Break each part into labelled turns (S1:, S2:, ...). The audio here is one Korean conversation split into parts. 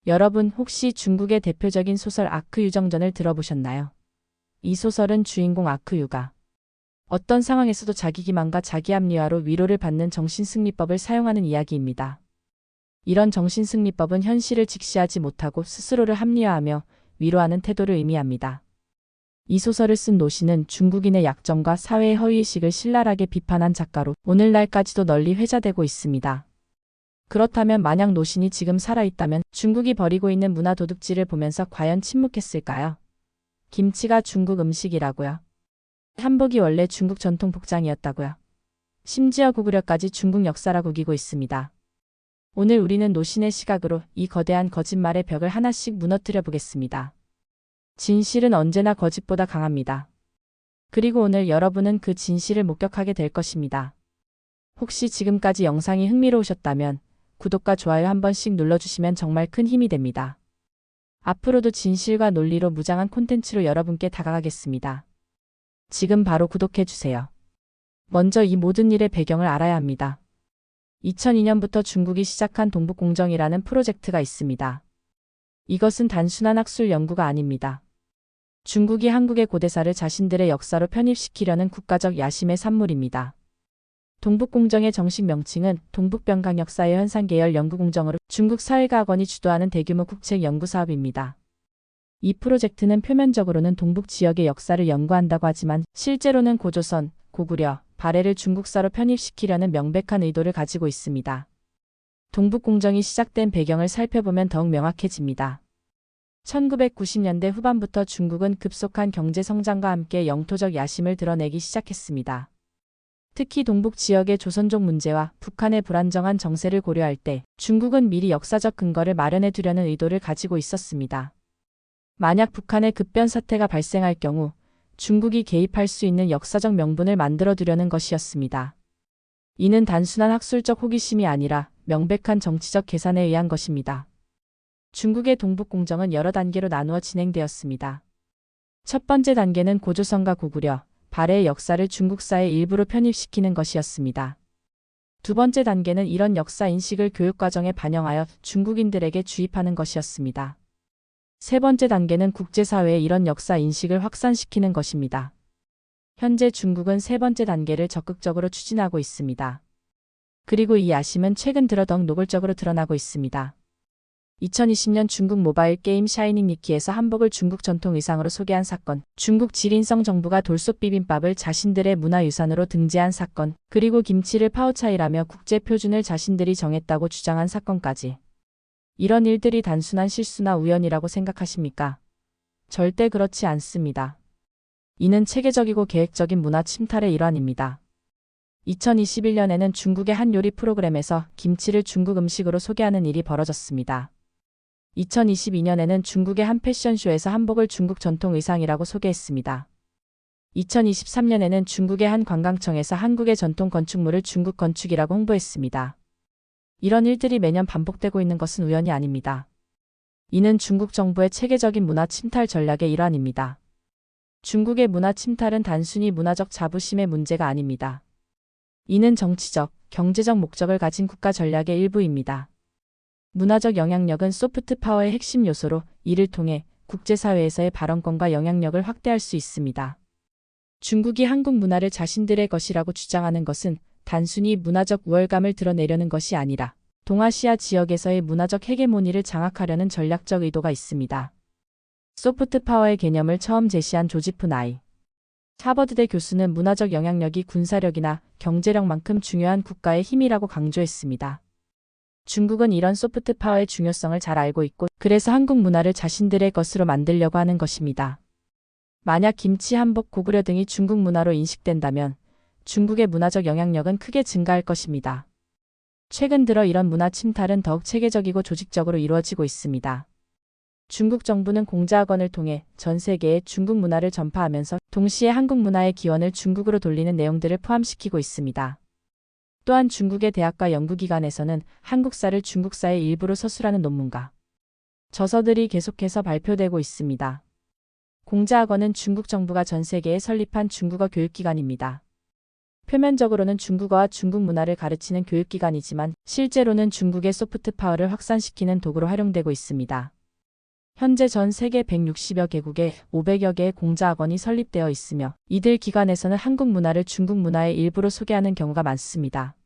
S1: 여러분 혹시 중국의 대표적인 소설 아크유정전을 들어보셨나요? 이 소설은 주인공 아크유가 어떤 상황에서도 자기 기만과 자기 합리화로 위로를 받는 정신승리법을 사용하는 이야기입니다. 이런 정신승리법은 현실을 직시하지 못하고 스스로를 합리화하며 위로하는 태도를 의미합니다. 이 소설을 쓴 노시는 중국인의 약점과 사회의 허위의식을 신랄하게 비판한 작가로 오늘날까지도 널리 회자되고 있습니다. 그렇다면 만약 노신이 지금 살아있다면 중국이 벌이고 있는 문화 도둑질을 보면서 과연 침묵했을까요? 김치가 중국 음식이라고요? 한복이 원래 중국 전통 복장이었다고요? 심지어 구구려까지 중국 역사라고 우기고 있습니다. 오늘 우리는 노신의 시각으로 이 거대한 거짓말의 벽을 하나씩 무너뜨려 보겠습니다. 진실은 언제나 거짓보다 강합니다. 그리고 오늘 여러분은 그 진실을 목격하게 될 것입니다. 혹시 지금까지 영상이 흥미로우셨다면 구독과 좋아요 한 번씩 눌러주시면 정말 큰 힘이 됩니다. 앞으로도 진실과 논리로 무장한 콘텐츠로 여러분께 다가가겠습니다. 지금 바로 구독해주세요. 먼저 이 모든 일의 배경을 알아야 합니다. 2002년부터 중국이 시작한 동북공정이라는 프로젝트가 있습니다. 이것은 단순한 학술 연구가 아닙니다. 중국이 한국의 고대사를 자신들의 역사로 편입시키려는 국가적 야심의 산물입니다. 동북공정의 정식 명칭은 동북변강역사의 현상계열 연구공정으로 중국 사회과학원이 주도하는 대규모 국책 연구사업입니다. 이 프로젝트는 표면적으로는 동북 지역의 역사를 연구한다고 하지만 실제로는 고조선, 고구려, 발해를 중국사로 편입시키려는 명백한 의도를 가지고 있습니다. 동북공정이 시작된 배경을 살펴보면 더욱 명확해집니다. 1990년대 후반부터 중국은 급속한 경제 성장과 함께 영토적 야심을 드러내기 시작했습니다. 특히 동북 지역의 조선족 문제와 북한의 불안정한 정세를 고려할 때 중국은 미리 역사적 근거를 마련해 두려는 의도를 가지고 있었습니다. 만약 북한의 급변 사태가 발생할 경우 중국이 개입할 수 있는 역사적 명분을 만들어 두려는 것이었습니다. 이는 단순한 학술적 호기심이 아니라 명백한 정치적 계산에 의한 것입니다. 중국의 동북공정은 여러 단계로 나누어 진행되었습니다. 첫 번째 단계는 고조선과 고구려, 발해의 역사를 중국사의 일부로 편입시키는 것이었습니다. 두 번째 단계는 이런 역사 인식을 교육과정에 반영하여 중국인들에게 주입하는 것이었습니다. 세 번째 단계는 국제사회에 이런 역사 인식을 확산시키는 것입니다. 현재 중국은 세 번째 단계를 적극적으로 추진하고 있습니다. 그리고 이 야심은 최근 들어 더욱 노골적으로 드러나고 있습니다. 2020년 중국 모바일 게임 샤이닝 니키에서 한복을 중국 전통 의상으로 소개한 사건, 중국 지린성 정부가 돌솥 비빔밥을 자신들의 문화유산으로 등재한 사건, 그리고 김치를 파오차이라며 국제 표준을 자신들이 정했다고 주장한 사건까지. 이런 일들이 단순한 실수나 우연이라고 생각하십니까? 절대 그렇지 않습니다. 이는 체계적이고 계획적인 문화 침탈의 일환입니다. 2021년에는 중국의 한 요리 프로그램에서 김치를 중국 음식으로 소개하는 일이 벌어졌습니다. 2022년에는 중국의 한 패션쇼에서 한복을 중국 전통 의상이라고 소개했습니다. 2023년에는 중국의 한 관광청에서 한국의 전통 건축물을 중국 건축이라고 홍보했습니다. 이런 일들이 매년 반복되고 있는 것은 우연이 아닙니다. 이는 중국 정부의 체계적인 문화 침탈 전략의 일환입니다. 중국의 문화 침탈은 단순히 문화적 자부심의 문제가 아닙니다. 이는 정치적, 경제적 목적을 가진 국가 전략의 일부입니다. 문화적 영향력은 소프트 파워의 핵심 요소로 이를 통해 국제사회에서의 발언권과 영향력을 확대할 수 있습니다. 중국이 한국 문화를 자신들의 것이라고 주장하는 것은 단순히 문화적 우월감을 드러내려는 것이 아니라 동아시아 지역에서의 문화적 헤게모니를 장악하려는 전략적 의도가 있습니다. 소프트 파워의 개념을 처음 제시한 조지프 나이 하버드대 교수는 문화적 영향력이 군사력이나 경제력만큼 중요한 국가의 힘이라고 강조했습니다. 중국은 이런 소프트 파워의 중요성을 잘 알고 있고 그래서 한국 문화를 자신들의 것으로 만들려고 하는 것입니다. 만약 김치, 한복, 고구려 등이 중국 문화로 인식된다면 중국의 문화적 영향력은 크게 증가할 것입니다. 최근 들어 이런 문화 침탈은 더욱 체계적이고 조직적으로 이루어지고 있습니다. 중국 정부는 공자학원을 통해 전 세계에 중국 문화를 전파하면서 동시에 한국 문화의 기원을 중국으로 돌리는 내용들을 포함시키고 있습니다. 또한 중국의 대학과 연구기관에서는 한국사를 중국사의 일부로 서술하는 논문과 저서들이 계속해서 발표되고 있습니다. 공자학원은 중국 정부가 전 세계에 설립한 중국어 교육기관입니다. 표면적으로는 중국어와 중국 문화를 가르치는 교육기관이지만 실제로는 중국의 소프트 파워를 확산시키는 도구로 활용되고 있습니다. 현재 전 세계 160여 개국에 500여 개의 공자학원이 설립되어 있으며 이들 기관에서는 한국 문화를 중국 문화의 일부로 소개하는 경우가 많습니다.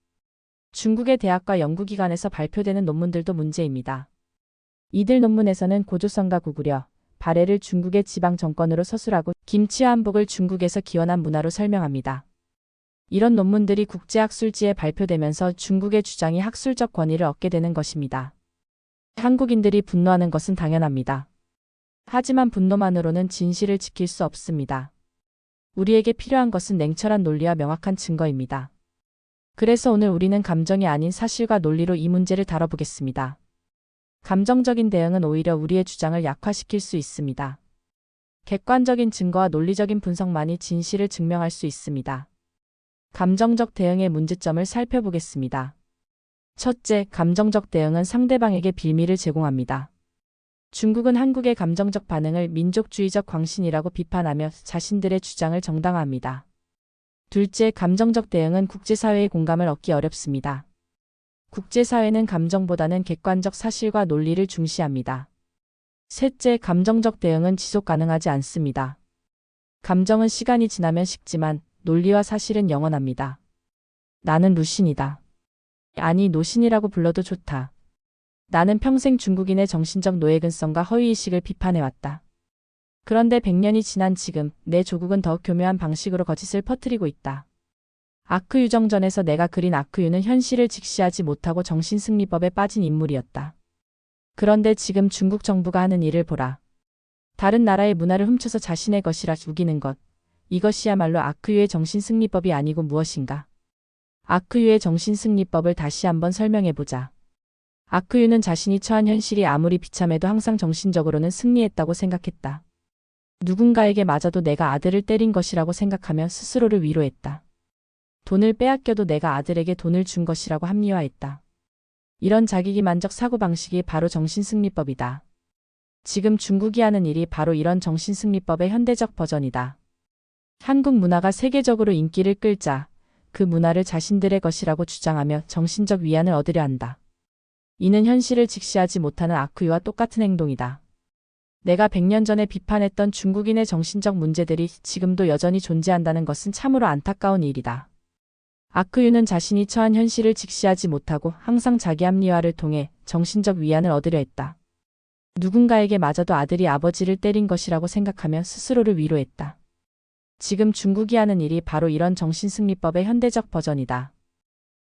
S1: 중국의 대학과 연구기관에서 발표되는 논문들도 문제입니다. 이들 논문에서는 고조선과 구구려, 발해를 중국의 지방 정권으로 서술하고 김치와 한복을 중국에서 기원한 문화로 설명합니다. 이런 논문들이 국제학술지에 발표되면서 중국의 주장이 학술적 권위를 얻게 되는 것입니다. 한국인들이 분노하는 것은 당연합니다. 하지만 분노만으로는 진실을 지킬 수 없습니다. 우리에게 필요한 것은 냉철한 논리와 명확한 증거입니다. 그래서 오늘 우리는 감정이 아닌 사실과 논리로 이 문제를 다뤄보겠습니다. 감정적인 대응은 오히려 우리의 주장을 약화시킬 수 있습니다. 객관적인 증거와 논리적인 분석만이 진실을 증명할 수 있습니다. 감정적 대응의 문제점을 살펴보겠습니다. 첫째, 감정적 대응은 상대방에게 빌미를 제공합니다. 중국은 한국의 감정적 반응을 민족주의적 광신이라고 비판하며 자신들의 주장을 정당화합니다. 둘째, 감정적 대응은 국제사회의 공감을 얻기 어렵습니다. 국제사회는 감정보다는 객관적 사실과 논리를 중시합니다. 셋째, 감정적 대응은 지속 가능하지 않습니다. 감정은 시간이 지나면 식지만 논리와 사실은 영원합니다. 나는 루신이다. 아니, 노신이라고 불러도 좋다. 나는 평생 중국인의 정신적 노예근성과 허위의식을 비판해왔다. 그런데 100년이 지난 지금 내 조국은 더욱 교묘한 방식으로 거짓을 퍼뜨리고 있다. 아크유정전에서 내가 그린 아크유는 현실을 직시하지 못하고 정신승리법에 빠진 인물이었다. 그런데 지금 중국 정부가 하는 일을 보라. 다른 나라의 문화를 훔쳐서 자신의 것이라 우기는 것. 이것이야말로 아크유의 정신승리법이 아니고 무엇인가. 아크유의 정신승리법을 다시 한번 설명해보자. 아크유는 자신이 처한 현실이 아무리 비참해도 항상 정신적으로는 승리했다고 생각했다. 누군가에게 맞아도 내가 아들을 때린 것이라고 생각하며 스스로를 위로했다. 돈을 빼앗겨도 내가 아들에게 돈을 준 것이라고 합리화했다. 이런 자기기만적 사고방식이 바로 정신승리법이다. 지금 중국이 하는 일이 바로 이런 정신승리법의 현대적 버전이다. 한국 문화가 세계적으로 인기를 끌자 그 문화를 자신들의 것이라고 주장하며 정신적 위안을 얻으려 한다. 이는 현실을 직시하지 못하는 아크유와 똑같은 행동이다. 내가 100년 전에 비판했던 중국인의 정신적 문제들이 지금도 여전히 존재한다는 것은 참으로 안타까운 일이다. 아크유는 자신이 처한 현실을 직시하지 못하고 항상 자기 합리화를 통해 정신적 위안을 얻으려 했다. 누군가에게 맞아도 아들이 아버지를 때린 것이라고 생각하며 스스로를 위로했다. 지금 중국이 하는 일이 바로 이런 정신승리법의 현대적 버전이다.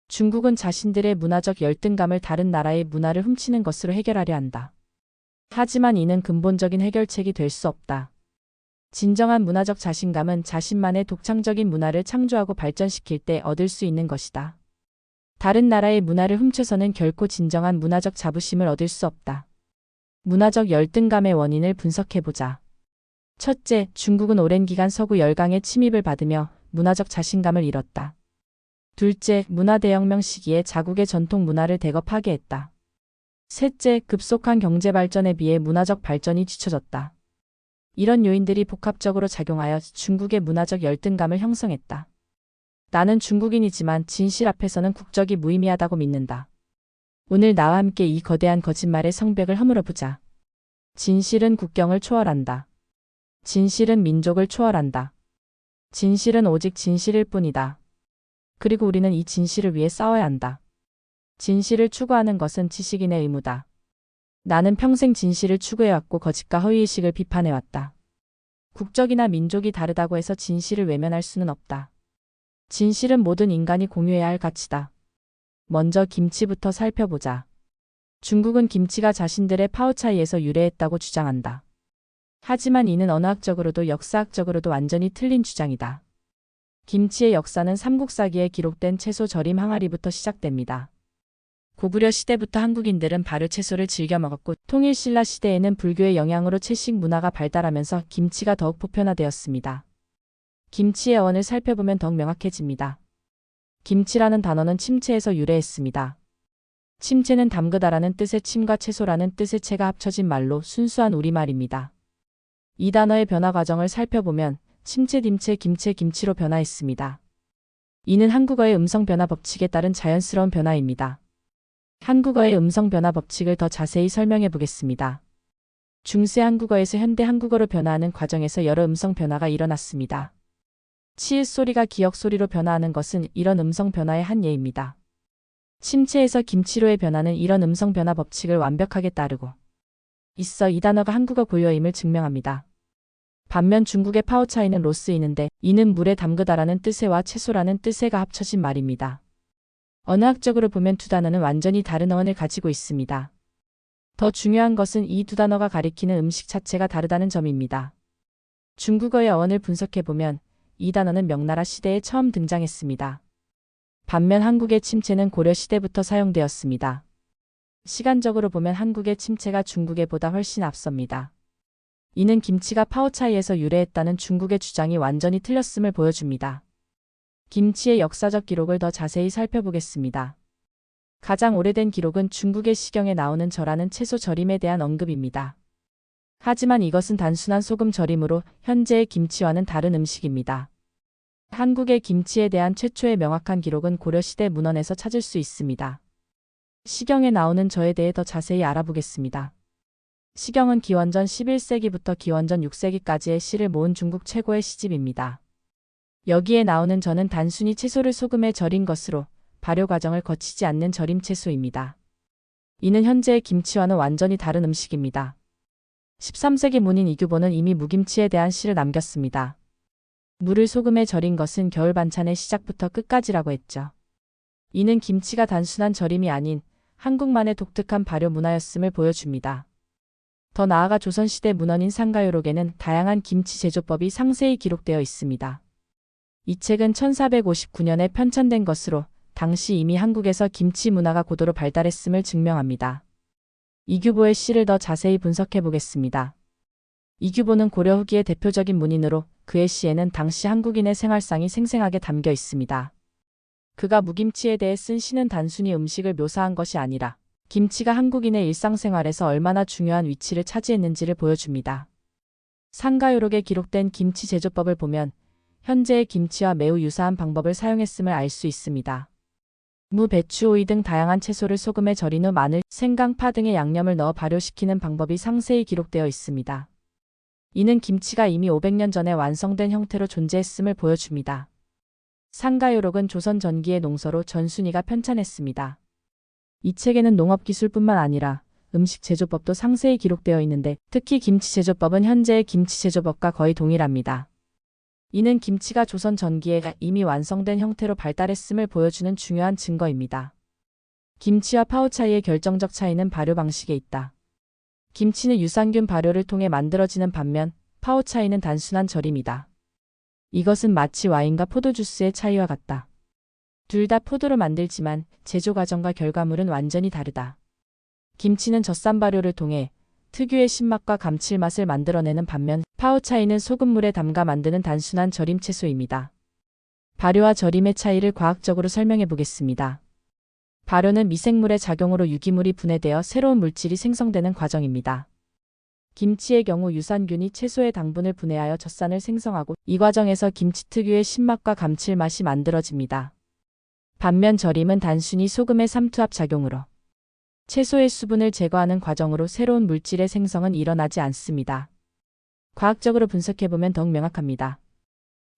S1: 중국은 자신들의 문화적 열등감을 다른 나라의 문화를 훔치는 것으로 해결하려 한다. 하지만 이는 근본적인 해결책이 될 수 없다. 진정한 문화적 자신감은 자신만의 독창적인 문화를 창조하고 발전시킬 때 얻을 수 있는 것이다. 다른 나라의 문화를 훔쳐서는 결코 진정한 문화적 자부심을 얻을 수 없다. 문화적 열등감의 원인을 분석해보자. 첫째, 중국은 오랜 기간 서구 열강의 침입을 받으며 문화적 자신감을 잃었다. 둘째, 문화대혁명 시기에 자국의 전통 문화를 대거 파괴했다. 셋째, 급속한 경제발전에 비해 문화적 발전이 뒤처졌다. 이런 요인들이 복합적으로 작용하여 중국의 문화적 열등감을 형성했다. 나는 중국인이지만 진실 앞에서는 국적이 무의미하다고 믿는다. 오늘 나와 함께 이 거대한 거짓말의 성벽을 허물어보자. 진실은 국경을 초월한다. 진실은 민족을 초월한다. 진실은 오직 진실일 뿐이다. 그리고 우리는 이 진실을 위해 싸워야 한다. 진실을 추구하는 것은 지식인의 의무다. 나는 평생 진실을 추구해왔고 거짓과 허위의식을 비판해왔다. 국적이나 민족이 다르다고 해서 진실을 외면할 수는 없다. 진실은 모든 인간이 공유해야 할 가치다. 먼저 김치부터 살펴보자. 중국은 김치가 자신들의 파워차이에서 유래했다고 주장한다. 하지만 이는 언어학적으로도 역사학적으로도 완전히 틀린 주장이다. 김치의 역사는 삼국사기에 기록된 채소 절임 항아리부터 시작됩니다. 고구려 시대부터 한국인들은 발효 채소를 즐겨 먹었고 통일신라 시대에는 불교의 영향으로 채식 문화가 발달하면서 김치가 더욱 보편화되었습니다. 김치의 어원을 살펴보면 더욱 명확해집니다. 김치라는 단어는 침체에서 유래했습니다. 침체는 담그다라는 뜻의 침과 채소라는 뜻의 채가 합쳐진 말로 순수한 우리말입니다. 이 단어의 변화 과정을 살펴보면 침체, 딤체, 김체, 김치로 변화했습니다. 이는 한국어의 음성 변화 법칙에 따른 자연스러운 변화입니다. 한국어의 음성 변화 법칙을 더 자세히 설명해 보겠습니다. 중세 한국어에서 현대 한국어로 변화하는 과정에서 여러 음성 변화가 일어났습니다. 치읓 소리가 기역 소리로 변화하는 것은 이런 음성 변화의 한 예입니다. 침체에서 김치로의 변화는 이런 음성 변화 법칙을 완벽하게 따르고 있어 이 단어가 한국어 고유어임을 증명합니다. 반면 중국의 파오차이는 로스이는데 이는 물에 담그다라는 뜻에와 채소라는 뜻에가 합쳐진 말입니다. 언어학적으로 보면 두 단어는 완전히 다른 어원을 가지고 있습니다. 더 중요한 것은 이 두 단어가 가리키는 음식 자체가 다르다는 점입니다. 중국어의 어원을 분석해보면 이 단어는 명나라 시대에 처음 등장했습니다. 반면 한국의 침체는 고려 시대부터 사용되었습니다. 시간적으로 보면 한국의 침체가 중국에보다 훨씬 앞섭니다. 이는 김치가 파오차이에서 유래했다는 중국의 주장이 완전히 틀렸음을 보여줍니다. 김치의 역사적 기록을 더 자세히 살펴보겠습니다. 가장 오래된 기록은 중국의 시경에 나오는 절하는 채소 절임에 대한 언급입니다. 하지만 이것은 단순한 소금 절임으로 현재의 김치와는 다른 음식입니다. 한국의 김치에 대한 최초의 명확한 기록은 고려시대 문헌에서 찾을 수 있습니다. 시경에 나오는 저에 대해 더 자세히 알아보겠습니다. 시경은 기원전 11세기부터 기원전 6세기까지의 시를 모은 중국 최고의 시집입니다. 여기에 나오는 저는 단순히 채소를 소금에 절인 것으로 발효 과정을 거치지 않는 절임 채소입니다. 이는 현재의 김치와는 완전히 다른 음식입니다. 13세기 문인 이규보는 이미 무김치에 대한 시를 남겼습니다. 물을 소금에 절인 것은 겨울 반찬의 시작부터 끝까지라고 했죠. 이는 김치가 단순한 절임이 아닌 한국만의 독특한 발효 문화였음을 보여줍니다. 더 나아가 조선시대 문헌인 상가요록에는 다양한 김치 제조법이 상세히 기록되어 있습니다. 이 책은 1459년에 편찬된 것으로 당시 이미 한국에서 김치 문화가 고도로 발달했음을 증명합니다. 이규보의 시를 더 자세히 분석해 보겠습니다. 이규보는 고려 후기의 대표적인 문인으로 그의 시에는 당시 한국인의 생활상이 생생하게 담겨 있습니다. 그가 무김치에 대해 쓴 시는 단순히 음식을 묘사한 것이 아니라 김치가 한국인의 일상생활에서 얼마나 중요한 위치를 차지했는지를 보여줍니다. 상가요록에 기록된 김치 제조법을 보면 현재의 김치와 매우 유사한 방법을 사용했음을 알 수 있습니다. 무, 배추, 오이 등 다양한 채소를 소금에 절인 후 마늘, 생강, 파 등의 양념을 넣어 발효시키는 방법이 상세히 기록되어 있습니다. 이는 김치가 이미 500년 전에 완성된 형태로 존재했음을 보여줍니다. 상가요록은 조선 전기의 농서로 전순이가 편찬했습니다. 이 책에는 농업기술뿐만 아니라 음식 제조법도 상세히 기록되어 있는데 특히 김치 제조법은 현재의 김치 제조법과 거의 동일합니다. 이는 김치가 조선 전기에 이미 완성된 형태로 발달했음을 보여주는 중요한 증거입니다. 김치와 파오차이의 결정적 차이는 발효 방식에 있다. 김치는 유산균 발효를 통해 만들어지는 반면 파오차이는 단순한 절임이다. 이것은 마치 와인과 포도주스의 차이와 같다. 둘 다 포도로 만들지만 제조 과정과 결과물은 완전히 다르다. 김치는 젖산 발효를 통해 특유의 신맛과 감칠맛을 만들어내는 반면 파오차이는 소금물에 담가 만드는 단순한 절임 채소입니다. 발효와 절임의 차이를 과학적으로 설명해 보겠습니다. 발효는 미생물의 작용으로 유기물이 분해되어 새로운 물질이 생성되는 과정입니다. 김치의 경우 유산균이 채소의 당분을 분해하여 젖산을 생성하고 이 과정에서 김치 특유의 신맛과 감칠맛이 만들어집니다. 반면 절임은 단순히 소금의 삼투압 작용으로 채소의 수분을 제거하는 과정으로 새로운 물질의 생성은 일어나지 않습니다. 과학적으로 분석해보면 더욱 명확합니다.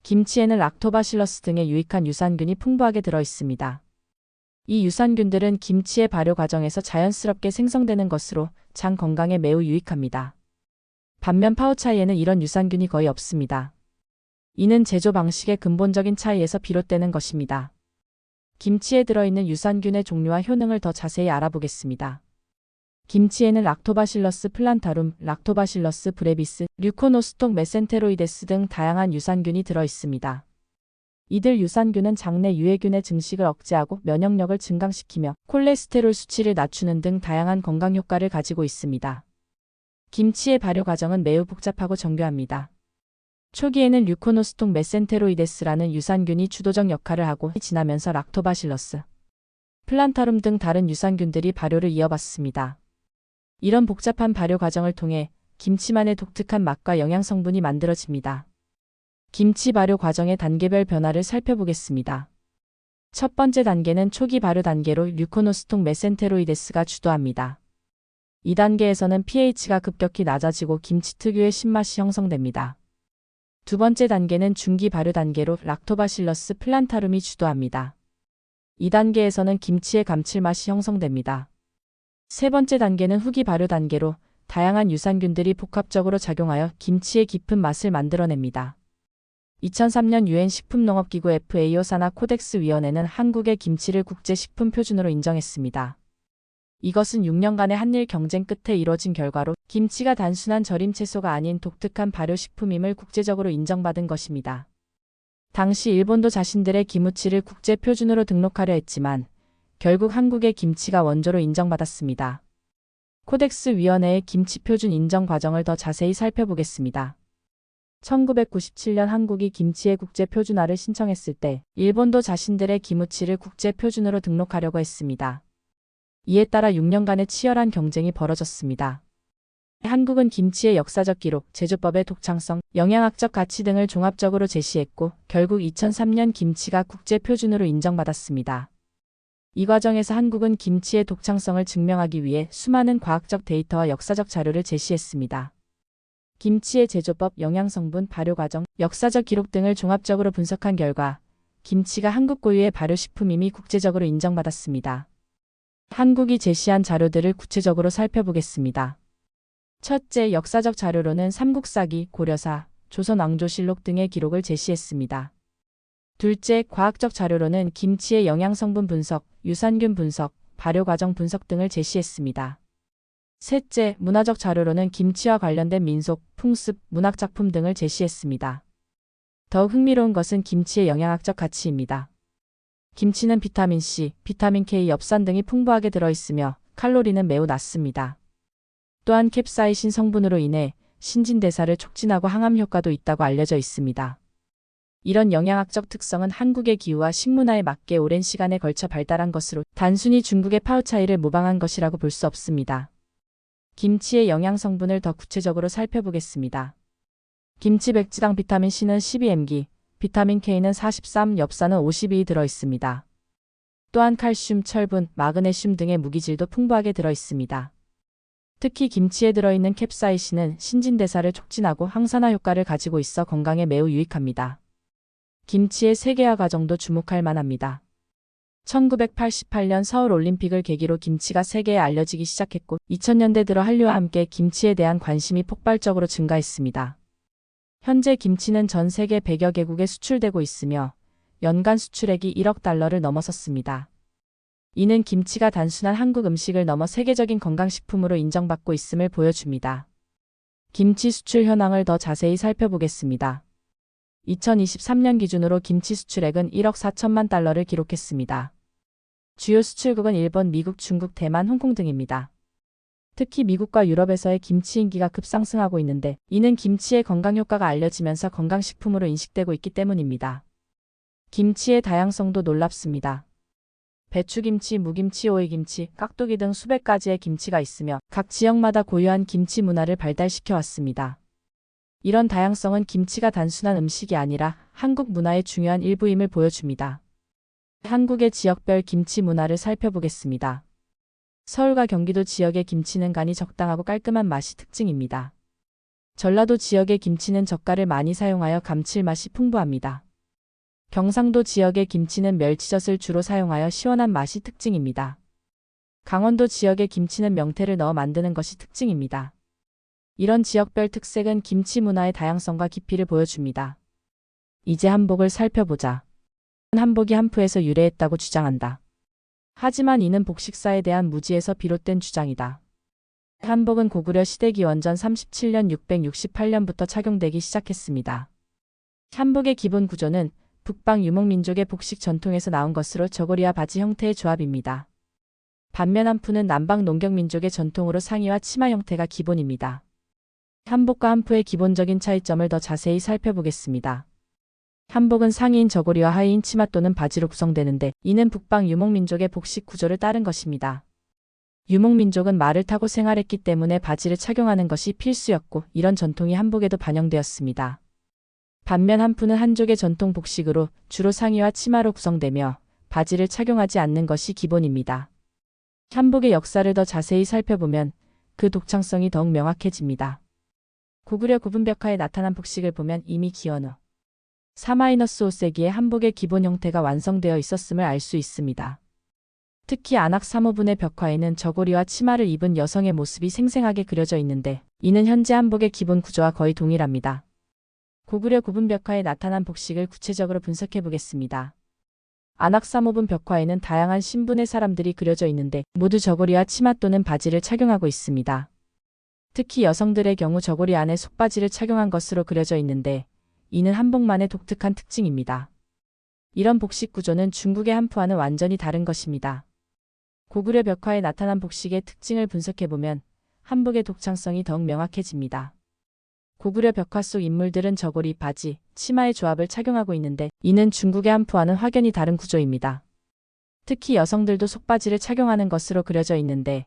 S1: 김치에는 락토바실러스 등의 유익한 유산균이 풍부하게 들어 있습니다. 이 유산균들은 김치의 발효 과정에서 자연스럽게 생성되는 것으로 장 건강에 매우 유익합니다. 반면 파오차이에는 이런 유산균이 거의 없습니다. 이는 제조 방식의 근본적인 차이에서 비롯되는 것입니다. 김치에 들어있는 유산균의 종류와 효능을 더 자세히 알아보겠습니다. 김치에는 락토바실러스 플란타룸, 락토바실러스 브레비스, 류코노스톡 메센테로이데스 등 다양한 유산균이 들어 있습니다. 이들 유산균은 장내 유해균의 증식을 억제하고 면역력을 증강시키며 콜레스테롤 수치를 낮추는 등 다양한 건강 효과를 가지고 있습니다. 김치의 발효 과정은 매우 복잡하고 정교합니다. 초기에는 류코노스톡 메센테로이데스라는 유산균이 주도적 역할을 하고 지나면서 락토바실러스, 플란타룸 등 다른 유산균들이 발효를 이어받습니다. 이런 복잡한 발효 과정을 통해 김치만의 독특한 맛과 영양 성분이 만들어집니다. 김치 발효 과정의 단계별 변화를 살펴보겠습니다. 첫 번째 단계는 초기 발효 단계로 류코노스통 메센테로이데스가 주도합니다. 이 단계에서는 pH가 급격히 낮아지고 김치 특유의 신맛이 형성됩니다. 두 번째 단계는 중기 발효 단계로 락토바실러스 플란타룸이 주도합니다. 이 단계에서는 김치의 감칠맛이 형성됩니다. 세 번째 단계는 후기 발효 단계로 다양한 유산균들이 복합적으로 작용하여 김치의 깊은 맛을 만들어냅니다. 2003년 유엔 식품농업기구 FAO 산하 코덱스 위원회는 한국의 김치를 국제식품 표준으로 인정했습니다. 이것은 6년간의 한일 경쟁 끝에 이뤄진 결과로 김치가 단순한 절임 채소가 아닌 독특한 발효식품임을 국제적으로 인정받은 것입니다. 당시 일본도 자신들의 기무치를 국제 표준으로 등록하려 했지만 결국 한국의 김치가 원조로 인정받았습니다. 코덱스 위원회의 김치 표준 인정 과정을 더 자세히 살펴보겠습니다. 1997년 한국이 김치의 국제 표준화를 신청했을 때 일본도 자신들의 기무치를 국제 표준으로 등록하려고 했습니다. 이에 따라 6년간의 치열한 경쟁이 벌어졌습니다. 한국은 김치의 역사적 기록, 제조법의 독창성, 영양학적 가치 등을 종합적으로 제시했고 결국 2003년 김치가 국제 표준으로 인정받았습니다. 이 과정에서 한국은 김치의 독창성을 증명하기 위해 수많은 과학적 데이터와 역사적 자료를 제시했습니다. 김치의 제조법, 영양성분, 발효 과정, 역사적 기록 등을 종합적으로 분석한 결과 김치가 한국 고유의 발효식품임이 국제적으로 인정받았습니다. 한국이 제시한 자료들을 구체적으로 살펴보겠습니다. 첫째, 역사적 자료로는 삼국사기, 고려사, 조선왕조실록 등의 기록을 제시했습니다. 둘째, 과학적 자료로는 김치의 영양성분 분석, 유산균 분석, 발효 과정 분석 등을 제시했습니다. 셋째, 문화적 자료로는 김치와 관련된 민속, 풍습, 문학작품 등을 제시했습니다. 더욱 흥미로운 것은 김치의 영양학적 가치입니다. 김치는 비타민C, 비타민K, 엽산 등이 풍부하게 들어있으며 칼로리는 매우 낮습니다. 또한 캡사이신 성분으로 인해 신진대사를 촉진하고 항암 효과도 있다고 알려져 있습니다. 이런 영양학적 특성은 한국의 기후와 식문화에 맞게 오랜 시간에 걸쳐 발달한 것으로 단순히 중국의 파우차이를 모방한 것이라고 볼 수 없습니다. 김치의 영양 성분을 더 구체적으로 살펴보겠습니다. 김치 백지당 비타민C는 12mg, 비타민 K는 43, 엽산은 52 들어있습니다. 또한 칼슘, 철분, 마그네슘 등의 무기질도 풍부하게 들어있습니다. 특히 김치에 들어있는 캡사이신은 신진대사를 촉진하고 항산화 효과를 가지고 있어 건강에 매우 유익합니다. 김치의 세계화 과정도 주목할 만합니다. 1988년 서울올림픽을 계기로 김치가 세계에 알려지기 시작했고 2000년대 들어 한류와 함께 김치에 대한 관심이 폭발적으로 증가했습니다. 현재 김치는 전 세계 100여 개국에 수출되고 있으며 연간 수출액이 1억 달러를 넘어섰습니다. 이는 김치가 단순한 한국 음식을 넘어 세계적인 건강식품으로 인정받고 있음을 보여줍니다. 김치 수출 현황을 더 자세히 살펴보겠습니다. 2023년 기준으로 김치 수출액은 1억 4천만 달러를 기록했습니다. 주요 수출국은 일본, 미국, 중국, 대만, 홍콩 등입니다. 특히 미국과 유럽에서의 김치 인기가 급상승하고 있는데 이는 김치의 건강 효과가 알려지면서 건강식품으로 인식되고 있기 때문입니다. 김치의 다양성도 놀랍습니다. 배추김치, 무김치, 오이김치, 깍두기 등 수백 가지의 김치가 있으며 각 지역마다 고유한 김치 문화를 발달시켜 왔습니다. 이런 다양성은 김치가 단순한 음식이 아니라 한국 문화의 중요한 일부임을 보여줍니다. 한국의 지역별 김치 문화를 살펴보겠습니다. 서울과 경기도 지역의 김치는 간이 적당하고 깔끔한 맛이 특징입니다. 전라도 지역의 김치는 젓갈을 많이 사용하여 감칠맛이 풍부합니다. 경상도 지역의 김치는 멸치젓을 주로 사용하여 시원한 맛이 특징입니다. 강원도 지역의 김치는 명태를 넣어 만드는 것이 특징입니다. 이런 지역별 특색은 김치 문화의 다양성과 깊이를 보여줍니다. 이제 한복을 살펴보자. 한복이 한푸에서 유래했다고 주장한다. 하지만 이는 복식사에 대한 무지에서 비롯된 주장이다. 한복은 고구려 시대 기원전 37년 668년부터 착용되기 시작했습니다. 한복의 기본 구조는 북방 유목민족의 복식 전통에서 나온 것으로 저고리와 바지 형태의 조합입니다. 반면 한푸는 남방 농경민족의 전통으로 상의와 치마 형태가 기본입니다. 한복과 한푸의 기본적인 차이점을 더 자세히 살펴보겠습니다. 한복은 상의인 저고리와 하의인 치마 또는 바지로 구성되는데 이는 북방 유목민족의 복식 구조를 따른 것입니다. 유목민족은 말을 타고 생활했기 때문에 바지를 착용하는 것이 필수였고 이런 전통이 한복에도 반영되었습니다. 반면 한푸는 한족의 전통 복식으로 주로 상의와 치마로 구성되며 바지를 착용하지 않는 것이 기본입니다. 한복의 역사를 더 자세히 살펴보면 그 독창성이 더욱 명확해집니다. 고구려 구분벽화에 나타난 복식을 보면 이미 기원후 4-5세기에 한복의 기본 형태가 완성되어 있었음을 알 수 있습니다. 특히 안악 3호분의 벽화에는 저고리와 치마를 입은 여성의 모습이 생생하게 그려져 있는데 이는 현재 한복의 기본 구조와 거의 동일합니다. 고구려 구분벽화에 나타난 복식을 구체적으로 분석해 보겠습니다. 안악 3호분 벽화에는 다양한 신분의 사람들이 그려져 있는데 모두 저고리와 치마 또는 바지를 착용하고 있습니다. 특히 여성들의 경우 저고리 안에 속바지를 착용한 것으로 그려져 있는데 이는 한복만의 독특한 특징입니다. 이런 복식 구조는 중국의 한푸와는 완전히 다른 것입니다. 고구려 벽화에 나타난 복식의 특징을 분석해보면 한복의 독창성이 더욱 명확해집니다. 고구려 벽화 속 인물들은 저고리, 바지, 치마의 조합을 착용하고 있는데 이는 중국의 한푸와는 확연히 다른 구조입니다. 특히 여성들도 속바지를 착용하는 것으로 그려져 있는데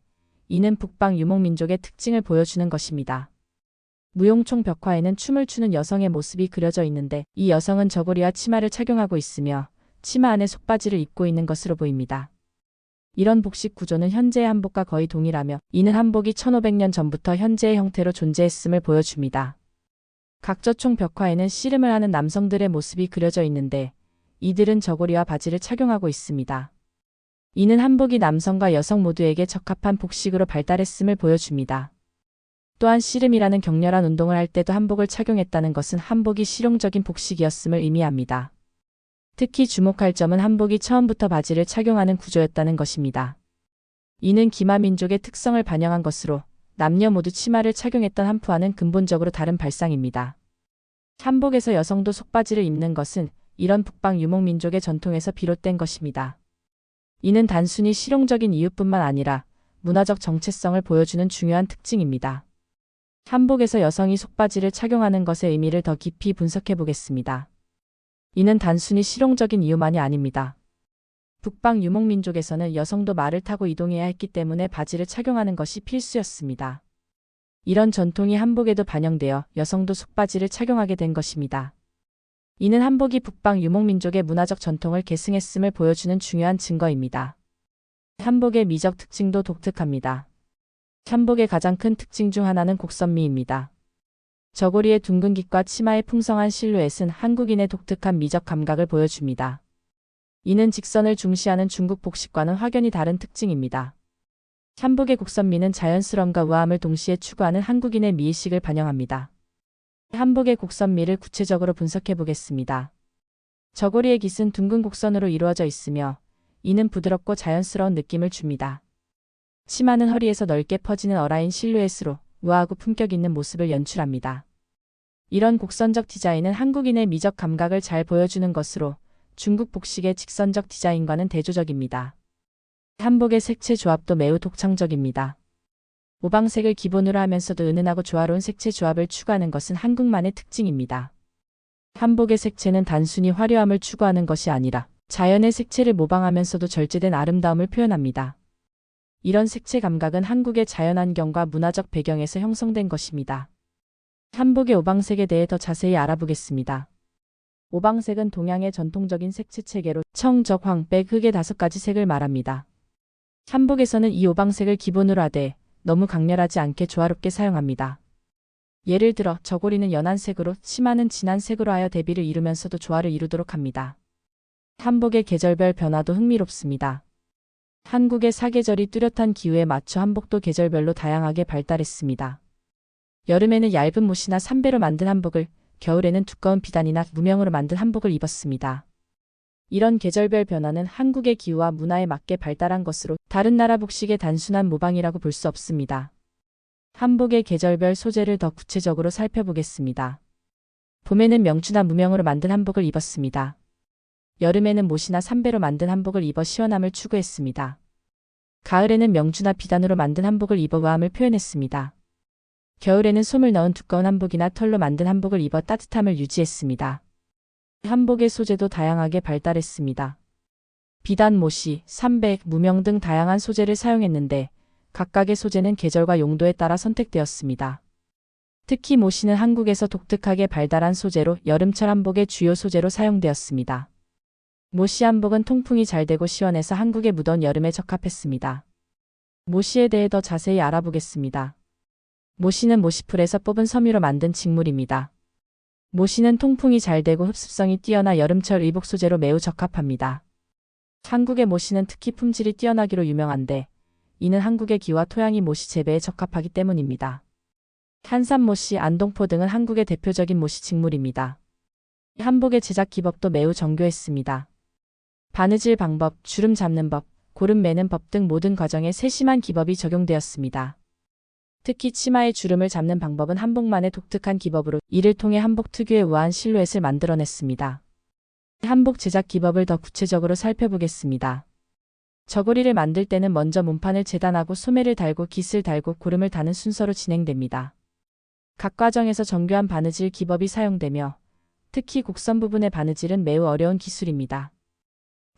S1: 이는 북방 유목민족의 특징을 보여주는 것입니다. 무용총 벽화에는 춤을 추는 여성의 모습이 그려져 있는데 이 여성은 저고리와 치마를 착용하고 있으며 치마 안에 속바지를 입고 있는 것으로 보입니다. 이런 복식 구조는 현재의 한복과 거의 동일하며 이는 한복이 1500년 전부터 현재의 형태로 존재했음을 보여줍니다. 각저총 벽화에는 씨름을 하는 남성들의 모습이 그려져 있는데 이들은 저고리와 바지를 착용하고 있습니다. 이는 한복이 남성과 여성 모두에게 적합한 복식으로 발달했음을 보여줍니다. 또한 씨름이라는 격렬한 운동을 할 때도 한복을 착용했다는 것은 한복이 실용적인 복식이었음을 의미합니다. 특히 주목할 점은 한복이 처음부터 바지를 착용하는 구조였다는 것입니다. 이는 기마민족의 특성을 반영한 것으로 남녀 모두 치마를 착용했던 한푸와는 근본적으로 다른 발상입니다. 한복에서 여성도 속바지를 입는 것은 이런 북방 유목민족의 전통에서 비롯된 것입니다. 이는 단순히 실용적인 이유뿐만 아니라 문화적 정체성을 보여주는 중요한 특징입니다. 한복에서 여성이 속바지를 착용하는 것의 의미를 더 깊이 분석해 보겠습니다. 이는 단순히 실용적인 이유만이 아닙니다. 북방 유목민족에서는 여성도 말을 타고 이동해야 했기 때문에 바지를 착용하는 것이 필수였습니다. 이런 전통이 한복에도 반영되어 여성도 속바지를 착용하게 된 것입니다. 이는 한복이 북방 유목민족의 문화적 전통을 계승했음을 보여주는 중요한 증거입니다. 한복의 미적 특징도 독특합니다. 한복의 가장 큰 특징 중 하나는 곡선미입니다. 저고리의 둥근 깃과 치마의 풍성한 실루엣은 한국인의 독특한 미적 감각을 보여줍니다. 이는 직선을 중시하는 중국 복식과는 확연히 다른 특징입니다. 한복의 곡선미는 자연스러움과 우아함을 동시에 추구하는 한국인의 미의식을 반영합니다. 한복의 곡선미를 구체적으로 분석해 보겠습니다. 저고리의 깃은 둥근 곡선으로 이루어져 있으며 이는 부드럽고 자연스러운 느낌을 줍니다. 치마는 허리에서 넓게 퍼지는 어라인 실루엣으로 우아하고 품격 있는 모습을 연출합니다. 이런 곡선적 디자인은 한국인의 미적 감각을 잘 보여주는 것으로 중국 복식의 직선적 디자인과는 대조적입니다. 한복의 색채 조합도 매우 독창적입니다. 오방색을 기본으로 하면서도 은은하고 조화로운 색채 조합을 추구하는 것은 한국만의 특징입니다. 한복의 색채는 단순히 화려함을 추구하는 것이 아니라 자연의 색채를 모방하면서도 절제된 아름다움을 표현합니다. 이런 색채 감각은 한국의 자연환경과 문화적 배경에서 형성된 것입니다. 한복의 오방색에 대해 더 자세히 알아보겠습니다. 오방색은 동양의 전통적인 색채 체계로 청, 적, 황, 백, 흑의 5가지 색을 말합니다. 한복에서는 이 오방색을 기본으로 하되 너무 강렬하지 않게 조화롭게 사용합니다. 예를 들어 저고리는 연한 색으로, 치마는 진한 색으로 하여 대비를 이루면서도 조화를 이루도록 합니다. 한복의 계절별 변화도 흥미롭습니다. 한국의 사계절이 뚜렷한 기후에 맞춰 한복도 계절별로 다양하게 발달했습니다. 여름에는 얇은 못이나 삼배로 만든 한복을, 겨울에는 두꺼운 비단이나 무명으로 만든 한복을 입었습니다. 이런 계절별 변화는 한국의 기후와 문화에 맞게 발달한 것으로 다른 나라 복식의 단순한 모방이라고 볼 수 없습니다. 한복의 계절별 소재를 더 구체적으로 살펴보겠습니다. 봄에는 명추나 무명으로 만든 한복을 입었습니다. 여름에는 못이나 삼배로 만든 한복을 입어 시원함을 추구했습니다. 가을에는 명주나 비단으로 만든 한복을 입어 우아함을 표현했습니다. 겨울에는 솜을 넣은 두꺼운 한복이나 털로 만든 한복을 입어 따뜻함을 유지했습니다. 한복의 소재도 다양하게 발달했습니다. 비단, 모시, 삼백, 무명 등 다양한 소재를 사용했는데 각각의 소재는 계절과 용도에 따라 선택되었습니다. 특히 모시는 한국에서 독특하게 발달한 소재로 여름철 한복의 주요 소재로 사용되었습니다. 모씨 한복은 통풍이 잘 되고 시원해서 한국의 무더운 여름에 적합했습니다. 모씨에 대해 더 자세히 알아보겠습니다. 모씨는 모씨풀에서 뽑은 섬유로 만든 직물입니다. 모씨는 통풍이 잘 되고 흡습성이 뛰어나 여름철 의복 소재로 매우 적합합니다. 한국의 모씨는 특히 품질이 뛰어나기로 유명한데 이는 한국의 기와 토양이 모씨 재배에 적합하기 때문입니다. 한산 모씨, 안동포 등은 한국의 대표적인 모씨 직물입니다. 한복의 제작 기법도 매우 정교했습니다. 바느질 방법, 주름 잡는 법, 고름 매는 법 등 모든 과정에 세심한 기법이 적용되었습니다. 특히 치마의 주름을 잡는 방법은 한복만의 독특한 기법으로 이를 통해 한복 특유의 우아한 실루엣을 만들어냈습니다. 한복 제작 기법을 더 구체적으로 살펴보겠습니다. 저고리를 만들 때는 먼저 몸판을 재단하고 소매를 달고 깃을 달고 고름을 다는 순서로 진행됩니다. 각 과정에서 정교한 바느질 기법이 사용되며 특히 곡선 부분의 바느질은 매우 어려운 기술입니다.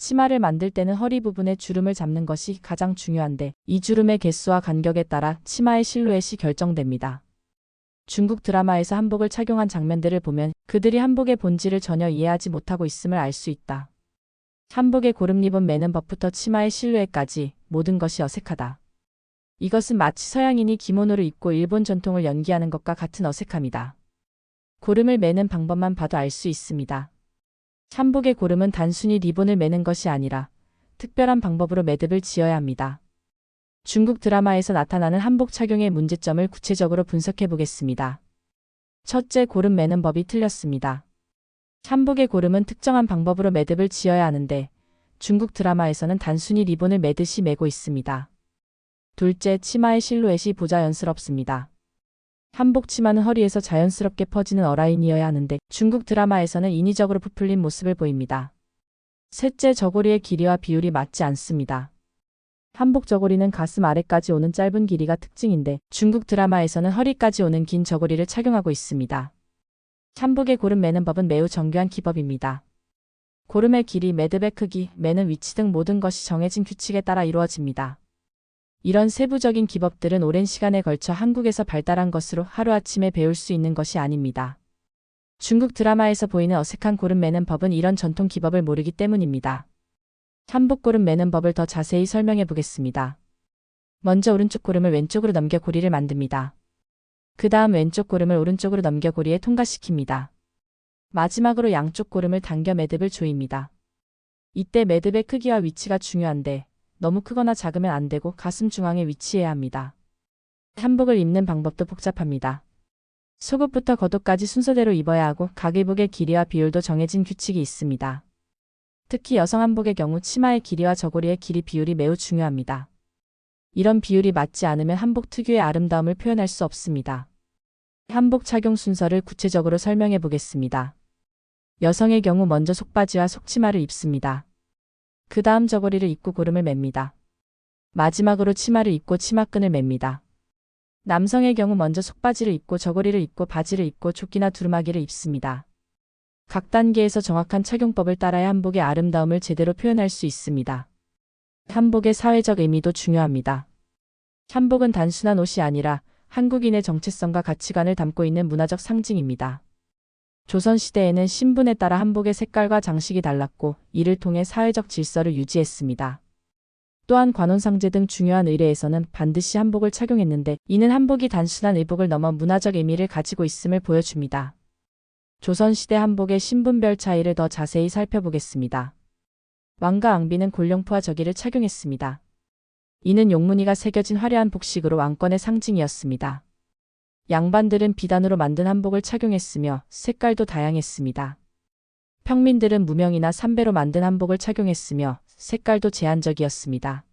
S1: 치마를 만들 때는 허리 부분에 주름을 잡는 것이 가장 중요한데 이 주름의 개수와 간격에 따라 치마의 실루엣이 결정됩니다. 중국 드라마에서 한복을 착용한 장면들을 보면 그들이 한복의 본질을 전혀 이해하지 못하고 있음을 알 수 있다. 한복의 고름 리본 매는 법부터 치마의 실루엣까지 모든 것이 어색하다. 이것은 마치 서양인이 기모노를 입고 일본 전통을 연기하는 것과 같은 어색함이다. 고름을 매는 방법만 봐도 알 수 있습니다. 한복의 고름은 단순히 리본을 매는 것이 아니라 특별한 방법으로 매듭을 지어야 합니다. 중국 드라마에서 나타나는 한복 착용의 문제점을 구체적으로 분석해 보겠습니다. 첫째, 고름 매는 법이 틀렸습니다. 한복의 고름은 특정한 방법으로 매듭을 지어야 하는데 중국 드라마에서는 단순히 리본을 매듯이 매고 있습니다. 둘째, 치마의 실루엣이 부자연스럽습니다. 한복 치마는 허리에서 자연스럽게 퍼지는 어라인이어야 하는데 중국 드라마에서는 인위적으로 부풀린 모습을 보입니다. 셋째, 저고리의 길이와 비율이 맞지 않습니다. 한복 저고리는 가슴 아래까지 오는 짧은 길이가 특징인데 중국 드라마에서는 허리까지 오는 긴 저고리를 착용하고 있습니다. 한복의 고름 매는 법은 매우 정교한 기법입니다. 고름의 길이, 매듭의 크기, 매는 위치 등 모든 것이 정해진 규칙에 따라 이루어집니다. 이런 세부적인 기법들은 오랜 시간에 걸쳐 한국에서 발달한 것으로 하루아침에 배울 수 있는 것이 아닙니다. 중국 드라마에서 보이는 어색한 고름 매는 법은 이런 전통 기법을 모르기 때문입니다. 한복 고름 매는 법을 더 자세히 설명해 보겠습니다. 먼저 오른쪽 고름을 왼쪽으로 넘겨 고리를 만듭니다. 그 다음 왼쪽 고름을 오른쪽으로 넘겨 고리에 통과시킵니다. 마지막으로 양쪽 고름을 당겨 매듭을 조입니다. 이때 매듭의 크기와 위치가 중요한데 너무 크거나 작으면 안 되고 가슴 중앙에 위치해야 합니다. 한복을 입는 방법도 복잡합니다. 속옷부터 겉옷까지 순서대로 입어야 하고 각 의복의 길이와 비율도 정해진 규칙이 있습니다. 특히 여성 한복의 경우 치마의 길이와 저고리의 길이 비율이 매우 중요합니다. 이런 비율이 맞지 않으면 한복 특유의 아름다움을 표현할 수 없습니다. 한복 착용 순서를 구체적으로 설명해 보겠습니다. 여성의 경우 먼저 속바지와 속치마를 입습니다. 그 다음 저고리를 입고 고름을 맵니다. 마지막으로 치마를 입고 치마끈을 맵니다. 남성의 경우 먼저 속바지를 입고 저고리를 입고 바지를 입고 조끼나 두루마기를 입습니다. 각 단계에서 정확한 착용법을 따라야 한복의 아름다움을 제대로 표현할 수 있습니다. 한복의 사회적 의미도 중요합니다. 한복은 단순한 옷이 아니라 한국인의 정체성과 가치관을 담고 있는 문화적 상징입니다. 조선시대에는 신분에 따라 한복의 색깔과 장식이 달랐고 이를 통해 사회적 질서를 유지했습니다. 또한 관혼상제 등 중요한 의례에서는 반드시 한복을 착용했는데 이는 한복이 단순한 의복을 넘어 문화적 의미를 가지고 있음을 보여줍니다. 조선시대 한복의 신분별 차이를 더 자세히 살펴보겠습니다. 왕과 앙비는 골룡포와 저기를 착용했습니다. 이는 용무늬가 새겨진 화려한 복식으로 왕권의 상징이었습니다. 양반들은 비단으로 만든 한복을 착용했으며 색깔도 다양했습니다. 평민들은 무명이나 삼배로 만든 한복을 착용했으며 색깔도 제한적이었습니다.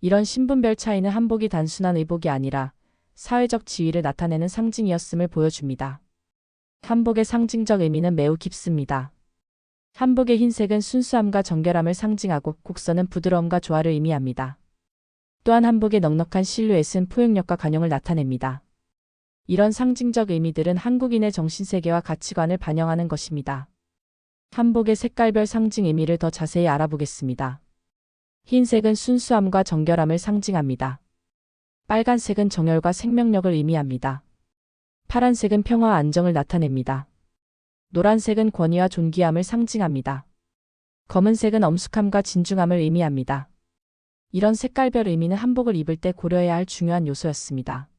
S1: 이런 신분별 차이는 한복이 단순한 의복이 아니라 사회적 지위를 나타내는 상징이었음을 보여줍니다. 한복의 상징적 의미는 매우 깊습니다. 한복의 흰색은 순수함과 정결함을 상징하고 곡선은 부드러움과 조화를 의미합니다. 또한 한복의 넉넉한 실루엣은 포용력과 관용을 나타냅니다. 이런 상징적 의미들은 한국인의 정신세계와 가치관을 반영하는 것입니다. 한복의 색깔별 상징 의미를 더 자세히 알아보겠습니다. 흰색은 순수함과 정결함을 상징합니다. 빨간색은 정열과 생명력을 의미합니다. 파란색은 평화와 안정을 나타냅니다. 노란색은 권위와 존귀함을 상징합니다. 검은색은 엄숙함과 진중함을 의미합니다. 이런 색깔별 의미는 한복을 입을 때 고려해야 할 중요한 요소였습니다.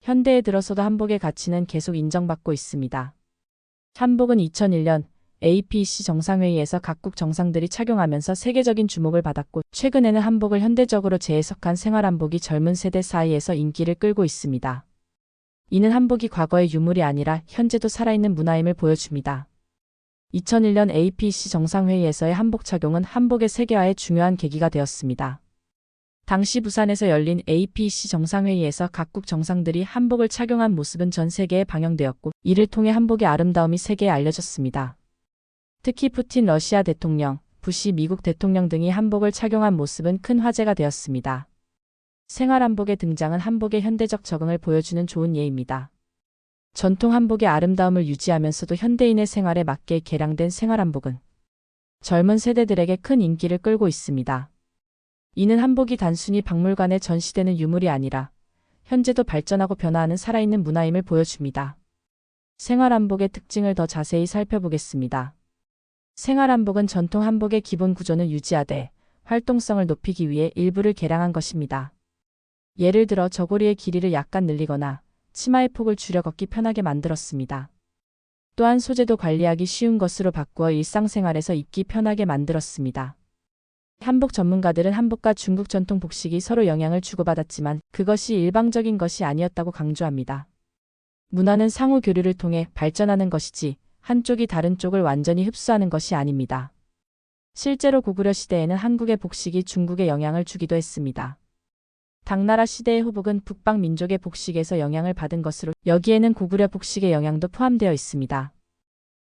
S1: 현대에 들어서도 한복의 가치는 계속 인정받고 있습니다. 한복은 2001년 APEC 정상회의에서 각국 정상들이 착용하면서 세계적인 주목을 받았고, 최근에는 한복을 현대적으로 재해석한 생활한복이 젊은 세대 사이에서 인기를 끌고 있습니다. 이는 한복이 과거의 유물이 아니라 현재도 살아있는 문화임을 보여줍니다. 2001년 APEC 정상회의에서의 한복 착용은 한복의 세계화의 중요한 계기가 되었습니다. 당시 부산에서 열린 APEC 정상회의에서 각국 정상들이 한복을 착용한 모습은 전 세계에 방영되었고, 이를 통해 한복의 아름다움이 세계에 알려졌습니다. 특히 푸틴 러시아 대통령, 부시 미국 대통령 등이 한복을 착용한 모습은 큰 화제가 되었습니다. 생활한복의 등장은 한복의 현대적 적응을 보여주는 좋은 예입니다. 전통 한복의 아름다움을 유지하면서도 현대인의 생활에 맞게 개량된 생활한복은 젊은 세대들에게 큰 인기를 끌고 있습니다. 이는 한복이 단순히 박물관에 전시되는 유물이 아니라 현재도 발전하고 변화하는 살아있는 문화임을 보여줍니다. 생활한복의 특징을 더 자세히 살펴보겠습니다. 생활한복은 전통 한복의 기본 구조는 유지하되 활동성을 높이기 위해 일부를 개량한 것입니다. 예를 들어 저고리의 길이를 약간 늘리거나 치마의 폭을 줄여 걷기 편하게 만들었습니다. 또한 소재도 관리하기 쉬운 것으로 바꾸어 일상생활에서 입기 편하게 만들었습니다. 한복 전문가들은 한복과 중국 전통 복식이 서로 영향을 주고받았지만 그것이 일방적인 것이 아니었다고 강조합니다. 문화는 상호 교류를 통해 발전하는 것이지 한쪽이 다른 쪽을 완전히 흡수하는 것이 아닙니다. 실제로 고구려 시대에는 한국의 복식이 중국에 영향을 주기도 했습니다. 당나라 시대의 호복은 북방 민족의 복식에서 영향을 받은 것으로 여기에는 고구려 복식의 영향도 포함되어 있습니다.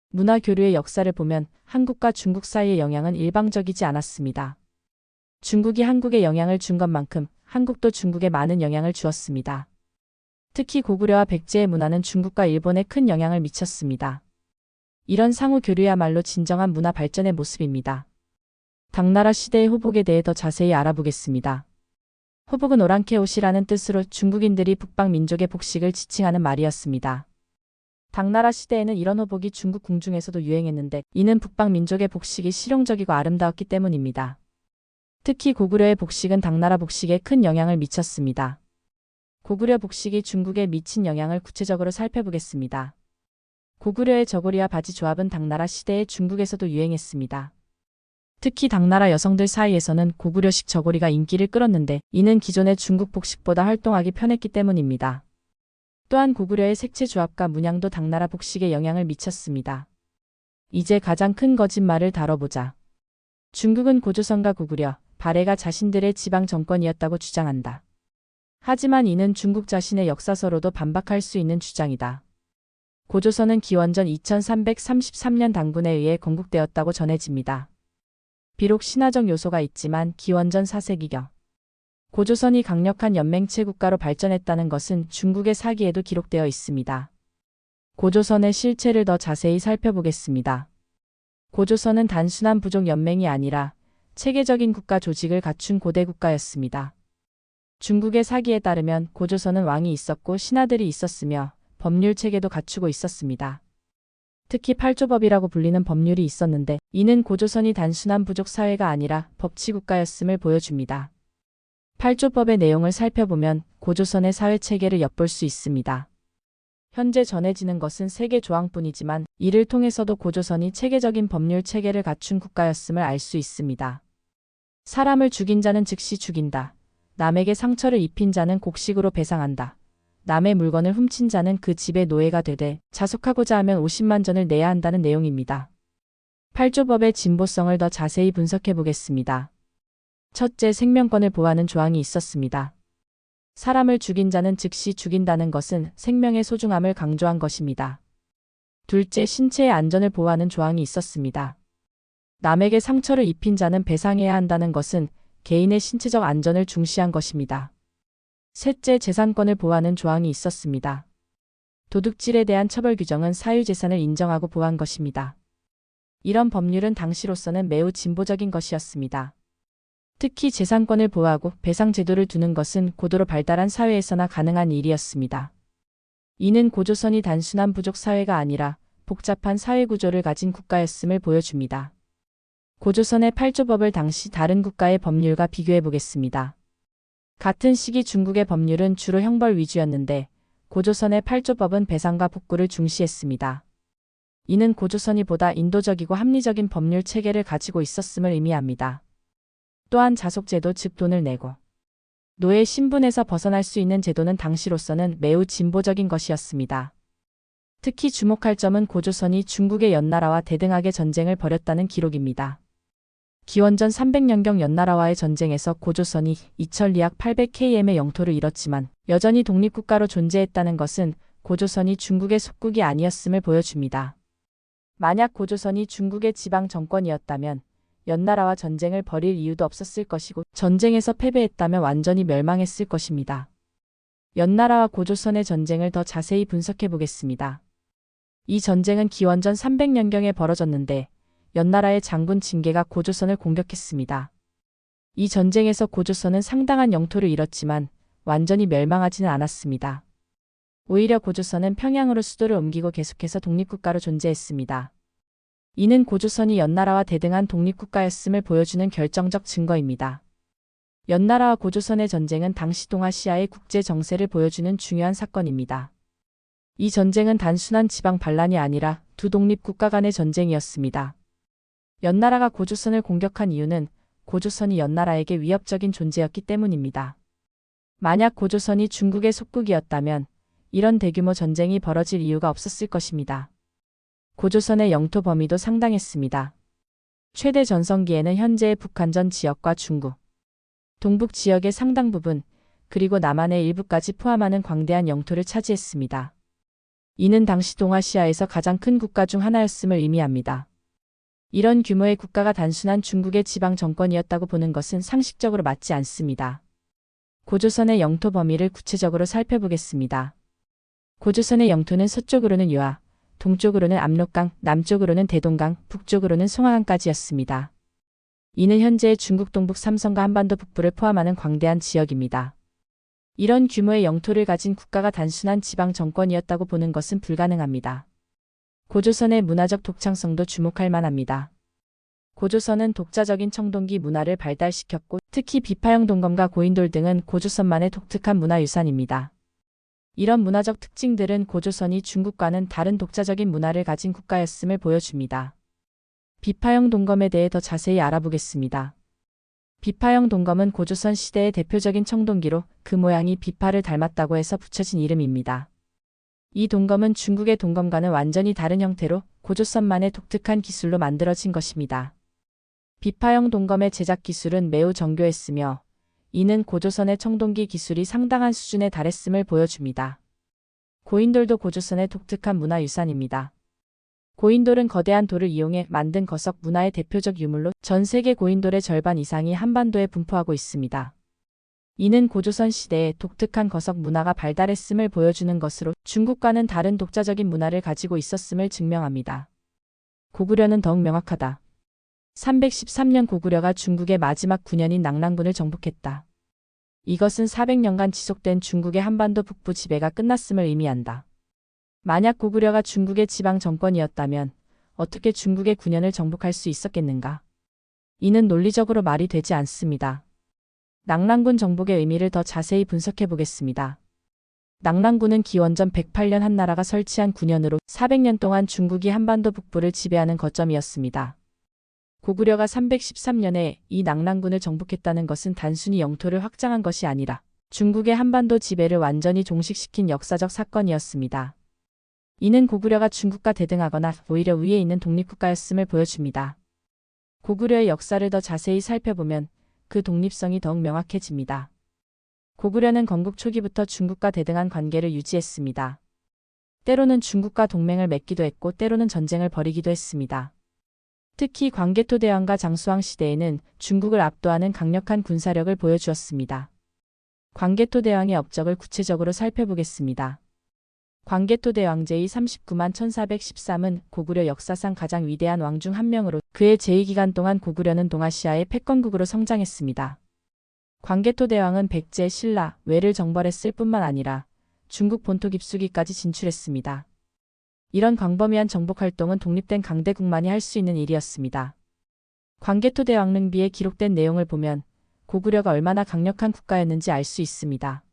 S1: 문화 교류의 역사를 보면 한국과 중국 사이의 영향은 일방적이지 않았습니다. 중국이 한국에 영향을 준 것만큼 한국도 중국에 많은 영향을 주었습니다. 특히 고구려와 백제의 문화는 중국과 일본에 큰 영향을 미쳤습니다. 이런 상호 교류야말로 진정한 문화 발전의 모습입니다. 당나라 시대의 호복에 대해 더 자세히 알아보겠습니다. 호복은 오랑캐 옷이라는 뜻으로 중국인들이 북방 민족의 복식을 지칭하는 말이었습니다. 당나라 시대에는 이런 호복이 중국 궁중에서도 유행했는데 이는 북방 민족의 복식이 실용적이고 아름다웠기 때문입니다. 특히 고구려의 복식은 당나라 복식에 큰 영향을 미쳤습니다. 고구려 복식이 중국에 미친 영향을 구체적으로 살펴보겠습니다. 고구려의 저고리와 바지 조합은 당나라 시대에 중국에서도 유행했습니다. 특히 당나라 여성들 사이에서는 고구려식 저고리가 인기를 끌었는데 이는 기존의 중국 복식보다 활동하기 편했기 때문입니다. 또한 고구려의 색채 조합과 문양도 당나라 복식에 영향을 미쳤습니다. 이제 가장 큰 거짓말을 다뤄보자. 중국은 고조선과 고구려, 발해가 자신들의 지방 정권이었다고 주장한다. 하지만 이는 중국 자신의 역사서로도 반박할 수 있는 주장이다. 고조선은 기원전 2333년 단군에 의해 건국되었다고 전해집니다. 비록 신화적 요소가 있지만 기원전 4세기경 고조선이 강력한 연맹체 국가로 발전했다는 것은 중국의 사기에도 기록되어 있습니다. 고조선의 실체를 더 자세히 살펴보겠습니다. 고조선은 단순한 부족 연맹이 아니라 체계적인 국가 조직을 갖춘 고대 국가였습니다. 중국의 사기에 따르면 고조선은 왕이 있었고 신하들이 있었으며 법률 체계도 갖추고 있었습니다. 특히 팔조법이라고 불리는 법률이 있었는데 이는 고조선이 단순한 부족 사회가 아니라 법치국가였음을 보여줍니다. 팔조법의 내용을 살펴보면 고조선의 사회체계를 엿볼 수 있습니다. 현재 전해지는 것은 3개 조항뿐이지만 이를 통해서도 고조선이 체계적인 법률 체계를 갖춘 국가였음을 알 수 있습니다. 사람을 죽인 자는 즉시 죽인다. 남에게 상처를 입힌 자는 곡식으로 배상한다. 남의 물건을 훔친 자는 그 집의 노예가 되되 자숙하고자 하면 50만 전을 내야 한다는 내용입니다. 팔조법의 진보성을 더 자세히 분석해 보겠습니다. 첫째, 생명권을 보호하는 조항이 있었습니다. 사람을 죽인 자는 즉시 죽인다는 것은 생명의 소중함을 강조한 것입니다. 둘째, 신체의 안전을 보호하는 조항이 있었습니다. 남에게 상처를 입힌 자는 배상해야 한다는 것은 개인의 신체적 안전을 중시한 것입니다. 셋째, 재산권을 보호하는 조항이 있었습니다. 도둑질에 대한 처벌 규정은 사유재산을 인정하고 보호한 것입니다. 이런 법률은 당시로서는 매우 진보적인 것이었습니다. 특히 재산권을 보호하고 배상 제도를 두는 것은 고도로 발달한 사회에서나 가능한 일이었습니다. 이는 고조선이 단순한 부족 사회가 아니라 복잡한 사회 구조를 가진 국가였음을 보여줍니다. 고조선의 8조법을 당시 다른 국가의 법률과 비교해 보겠습니다. 같은 시기 중국의 법률은 주로 형벌 위주였는데 고조선의 8조법은 배상과 복구를 중시했습니다. 이는 고조선이 보다 인도적이고 합리적인 법률 체계를 가지고 있었음을 의미합니다. 또한 자속제도 즉 돈을 내고 노예 신분에서 벗어날 수 있는 제도는 당시로서는 매우 진보적인 것이었습니다. 특히 주목할 점은 고조선이 중국의 연나라와 대등하게 전쟁을 벌였다는 기록입니다. 기원전 300년경 연나라와의 전쟁에서 고조선이 이천리약 800km의 영토를 잃었지만 여전히 독립국가로 존재했다는 것은 고조선이 중국의 속국이 아니었음을 보여줍니다. 만약 고조선이 중국의 지방 정권이었다면 연나라와 전쟁을 벌일 이유도 없었을 것이고 전쟁에서 패배했다면 완전히 멸망했을 것입니다. 연나라와 고조선의 전쟁을 더 자세히 분석해 보겠습니다. 이 전쟁은 기원전 300년경에 벌어졌는데 연나라의 장군 징계가 고조선을 공격했습니다. 이 전쟁에서 고조선은 상당한 영토를 잃었지만 완전히 멸망하지는 않았습니다. 오히려 고조선은 평양으로 수도를 옮기고 계속해서 독립국가로 존재했습니다. 이는 고조선이 연나라와 대등한 독립국가였음을 보여주는 결정적 증거입니다. 연나라와 고조선의 전쟁은 당시 동아시아의 국제 정세를 보여주는 중요한 사건입니다. 이 전쟁은 단순한 지방 반란이 아니라 두 독립국가 간의 전쟁이었습니다. 연나라가 고조선을 공격한 이유는 고조선이 연나라에게 위협적인 존재였기 때문입니다. 만약 고조선이 중국의 속국이었다면 이런 대규모 전쟁이 벌어질 이유가 없었을 것입니다. 고조선의 영토 범위도 상당했습니다. 최대 전성기에는 현재의 북한전 지역과 중국, 동북 지역의 상당 부분, 그리고 남한의 일부까지 포함하는 광대한 영토를 차지했습니다. 이는 당시 동아시아에서 가장 큰 국가 중 하나였음을 의미합니다. 이런 규모의 국가가 단순한 중국의 지방 정권이었다고 보는 것은 상식적으로 맞지 않습니다. 고조선의 영토 범위를 구체적으로 살펴보겠습니다. 고조선의 영토는 서쪽으로는 유화, 동쪽으로는 압록강, 남쪽으로는 대동강, 북쪽으로는 송화강까지였습니다. 이는 현재의 중국 동북 삼성과 한반도 북부를 포함하는 광대한 지역입니다. 이런 규모의 영토를 가진 국가가 단순한 지방 정권이었다고 보는 것은 불가능합니다. 고조선의 문화적 독창성도 주목할 만합니다. 고조선은 독자적인 청동기 문화를 발달시켰고 특히 비파형 동검과 고인돌 등은 고조선만의 독특한 문화유산입니다. 이런 문화적 특징들은 고조선이 중국과는 다른 독자적인 문화를 가진 국가였음을 보여줍니다. 비파형 동검에 대해 더 자세히 알아보겠습니다. 비파형 동검은 고조선 시대의 대표적인 청동기로 그 모양이 비파를 닮았다고 해서 붙여진 이름입니다. 이 동검은 중국의 동검과는 완전히 다른 형태로 고조선만의 독특한 기술로 만들어진 것입니다. 비파형 동검의 제작 기술은 매우 정교했으며 이는 고조선의 청동기 기술이 상당한 수준에 달했음을 보여줍니다. 고인돌도 고조선의 독특한 문화유산입니다. 고인돌은 거대한 돌을 이용해 만든 거석 문화의 대표적 유물로 전 세계 고인돌의 절반 이상이 한반도에 분포하고 있습니다. 이는 고조선 시대에 독특한 거석 문화가 발달했음을 보여주는 것으로 중국과는 다른 독자적인 문화를 가지고 있었음을 증명합니다. 고구려는 더욱 명확하다. 313년 고구려가 중국의 마지막 9년인 낙랑군을 정복했다. 이것은 400년간 지속된 중국의 한반도 북부 지배가 끝났음을 의미한다. 만약 고구려가 중국의 지방 정권이었다면 어떻게 중국의 9년을 정복할 수 있었겠는가? 이는 논리적으로 말이 되지 않습니다. 낙랑군 정복의 의미를 더 자세히 분석해 보겠습니다. 낙랑군은 기원전 108년 한나라가 설치한 9년으로 400년 동안 중국이 한반도 북부를 지배하는 거점이었습니다. 고구려가 313년에 이 낙랑군을 정복했다는 것은 단순히 영토를 확장한 것이 아니라 중국의 한반도 지배를 완전히 종식시킨 역사적 사건이었습니다. 이는 고구려가 중국과 대등하거나 오히려 위에 있는 독립국가였음을 보여줍니다. 고구려의 역사를 더 자세히 살펴보면 그 독립성이 더욱 명확해집니다. 고구려는 건국 초기부터 중국과 대등한 관계를 유지했습니다. 때로는 중국과 동맹을 맺기도 했고 때로는 전쟁을 벌이기도 했습니다. 특히 광개토 대왕과 장수왕 시대에는 중국을 압도하는 강력한 군사력을 보여주었습니다. 광개토 대왕의 업적을 구체적으로 살펴보겠습니다. 광개토 대왕 제39만 1413은 고구려 역사상 가장 위대한 왕 중 한 명으로 그의 제2기간 동안 고구려는 동아시아의 패권국으로 성장했습니다. 광개토 대왕은 백제, 신라, 외를 정벌했을 뿐만 아니라 중국 본토 깊숙이까지 진출했습니다. 이런 광범위한 정복 활동은 독립된 강대국만이 할 수 있는 일이었습니다. 광개토대 왕릉비에 기록된 내용을 보면 고구려가 얼마나 강력한 국가였는지 알 수 있습니다.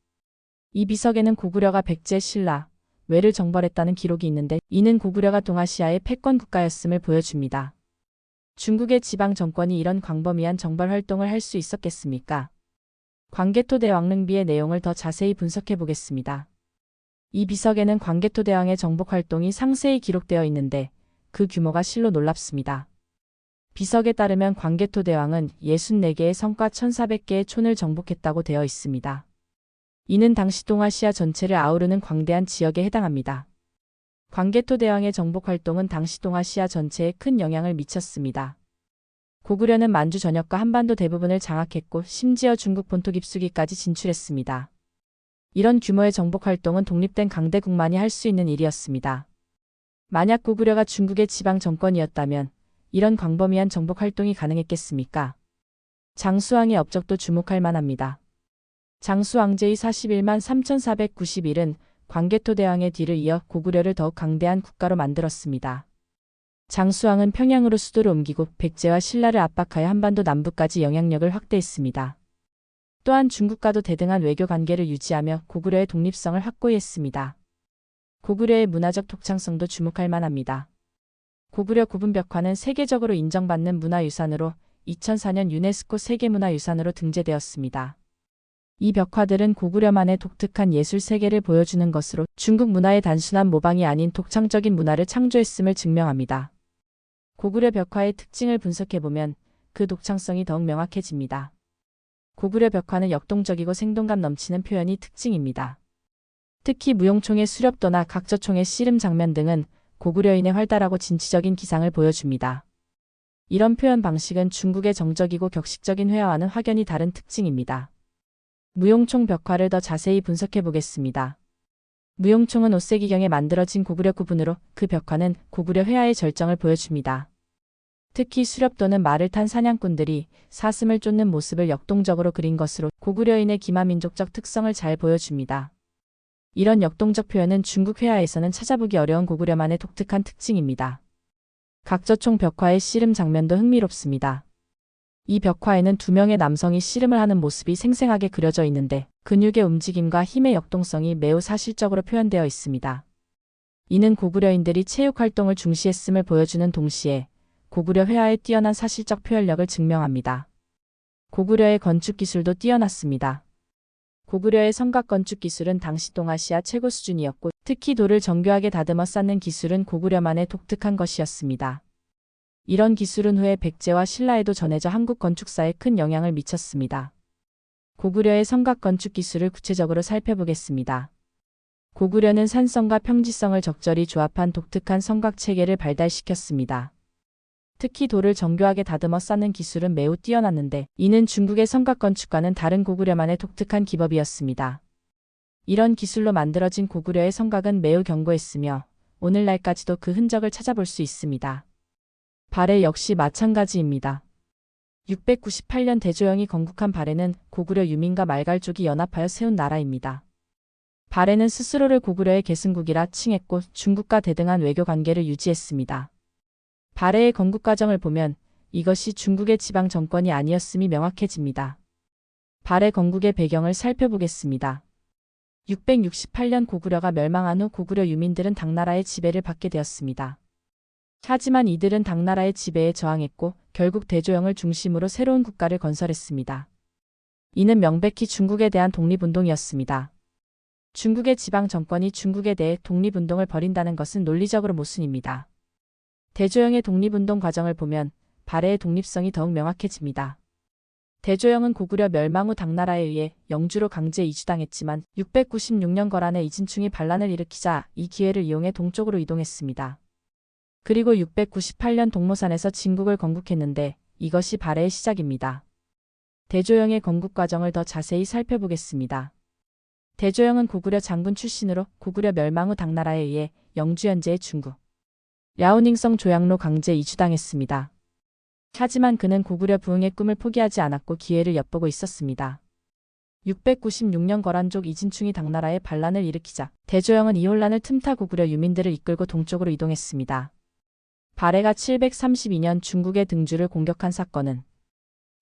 S1: 이 비석에는 고구려가 백제, 신라, 외를 정벌했다는 기록이 있는데 이는 고구려가 동아시아의 패권 국가였음을 보여줍니다. 중국의 지방 정권이 이런 광범위한 정벌 활동을 할 수 있었겠습니까? 광개토대 왕릉비의 내용을 더 자세히 분석해 보겠습니다. 이 비석에는 광개토대왕의 정복 활동이 상세히 기록되어 있는데 그 규모가 실로 놀랍습니다. 비석에 따르면 광개토대왕은 64개의 성과 1400개의 촌을 정복했다고 되어 있습니다. 이는 당시 동아시아 전체를 아우르는 광대한 지역에 해당합니다. 광개토대왕의 정복 활동은 당시 동아시아 전체에 큰 영향을 미쳤습니다. 고구려는 만주 전역과 한반도 대부분을 장악했고 심지어 중국 본토 깊숙이까지 진출했습니다. 이런 규모의 정복 활동은 독립된 강대국만이 할 수 있는 일이었습니다. 만약 고구려가 중국의 지방 정권이었다면 이런 광범위한 정복 활동이 가능했겠습니까? 장수왕의 업적도 주목할 만합니다. 장수왕제의 41만 3491은 광개토대왕의 뒤를 이어 고구려를 더욱 강대한 국가로 만들었습니다. 장수왕은 평양으로 수도를 옮기고 백제와 신라를 압박하여 한반도 남부까지 영향력을 확대했습니다. 또한 중국과도 대등한 외교 관계를 유지하며 고구려의 독립성을 확고히 했습니다. 고구려의 문화적 독창성도 주목할 만합니다. 고구려 고분벽화는 세계적으로 인정받는 문화유산으로 2004년 유네스코 세계문화유산으로 등재되었습니다. 이 벽화들은 고구려만의 독특한 예술 세계를 보여주는 것으로 중국 문화의 단순한 모방이 아닌 독창적인 문화를 창조했음을 증명합니다. 고구려 벽화의 특징을 분석해보면 그 독창성이 더욱 명확해집니다. 고구려 벽화는 역동적이고 생동감 넘치는 표현이 특징입니다. 특히 무용총의 수렵도나 각저총의 씨름 장면 등은 고구려인의 활달하고 진취적인 기상을 보여줍니다. 이런 표현 방식은 중국의 정적이고 격식적인 회화와는 확연히 다른 특징입니다. 무용총 벽화를 더 자세히 분석해 보겠습니다. 무용총은 5세기경에 만들어진 고구려 구분으로 그 벽화는 고구려 회화의 절정을 보여줍니다. 특히 수렵도는 말을 탄 사냥꾼들이 사슴을 쫓는 모습을 역동적으로 그린 것으로 고구려인의 기마민족적 특성을 잘 보여줍니다. 이런 역동적 표현은 중국 회화에서는 찾아보기 어려운 고구려만의 독특한 특징입니다. 각저총 벽화의 씨름 장면도 흥미롭습니다. 이 벽화에는 2명의 남성이 씨름을 하는 모습이 생생하게 그려져 있는데 근육의 움직임과 힘의 역동성이 매우 사실적으로 표현되어 있습니다. 이는 고구려인들이 체육 활동을 중시했음을 보여주는 동시에 고구려 회화의 뛰어난 사실적 표현력을 증명합니다. 고구려의 건축 기술도 뛰어났습니다. 고구려의 성곽 건축 기술은 당시 동아시아 최고 수준이었고 특히 돌을 정교하게 다듬어 쌓는 기술은 고구려만의 독특한 것이었습니다. 이런 기술은 후에 백제와 신라에도 전해져 한국 건축사에 큰 영향을 미쳤습니다. 고구려의 성곽 건축 기술을 구체적으로 살펴보겠습니다. 고구려는 산성과 평지성을 적절히 조합한 독특한 성곽 체계를 발달시켰습니다. 특히 돌을 정교하게 다듬어 쌓는 기술은 매우 뛰어났는데 이는 중국의 성곽 건축과는 다른 고구려만의 독특한 기법이었습니다. 이런 기술로 만들어진 고구려의 성곽은 매우 견고했으며 오늘날까지도 그 흔적을 찾아볼 수 있습니다. 발해 역시 마찬가지입니다. 698년 대조영이 건국한 발해는 고구려 유민과 말갈족이 연합하여 세운 나라입니다. 발해는 스스로를 고구려의 계승국이라 칭했고 중국과 대등한 외교 관계를 유지했습니다. 발해의 건국 과정을 보면 이것이 중국의 지방 정권이 아니었음이 명확해집니다. 발해 건국의 배경을 살펴보겠습니다. 668년 고구려가 멸망한 후 고구려 유민들은 당나라의 지배를 받게 되었습니다. 하지만 이들은 당나라의 지배에 저항했고 결국 대조영을 중심으로 새로운 국가를 건설했습니다. 이는 명백히 중국에 대한 독립운동이었습니다. 중국의 지방 정권이 중국에 대해 독립운동을 벌인다는 것은 논리적으로 모순입니다. 대조영의 독립운동 과정을 보면 발해의 독립성이 더욱 명확해집니다. 대조영은 고구려 멸망 후 당나라에 의해 영주로 강제 이주당했지만 696년 거란의 이진충이 반란을 일으키자 이 기회를 이용해 동쪽으로 이동했습니다. 그리고 698년 동모산에서 진국을 건국했는데 이것이 발해의 시작입니다. 대조영의 건국 과정을 더 자세히 살펴보겠습니다. 대조영은 고구려 장군 출신으로 고구려 멸망 후 당나라에 의해 영주 현재의 중국 랴오닝성 조양로 강제 이주당했습니다. 하지만 그는 고구려 부흥의 꿈을 포기하지 않았고 기회를 엿보고 있었습니다. 696년 거란족 이진충이 당나라에 반란을 일으키자 대조영은 이 혼란을 틈타 고구려 유민들을 이끌고 동쪽으로 이동했습니다. 발해가 732년 중국의 등주를 공격한 사건은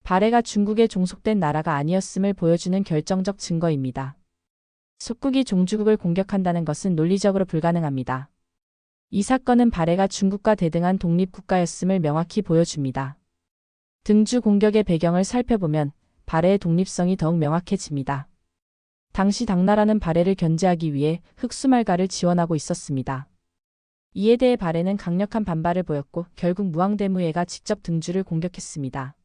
S1: 발해가 중국에 종속된 나라가 아니었음을 보여주는 결정적 증거입니다. 속국이 종주국을 공격한다는 것은 논리적으로 불가능합니다. 이 사건은 발해가 중국과 대등한 독립국가였음을 명확히 보여줍니다. 등주 공격의 배경을 살펴보면 발해의 독립성이 더욱 명확해집니다. 당시 당나라는 발해를 견제하기 위해 흑수말가를 지원하고 있었습니다. 이에 대해 발해는 강력한 반발을 보였고 결국 무왕대무예가 직접 등주를 공격했습니다.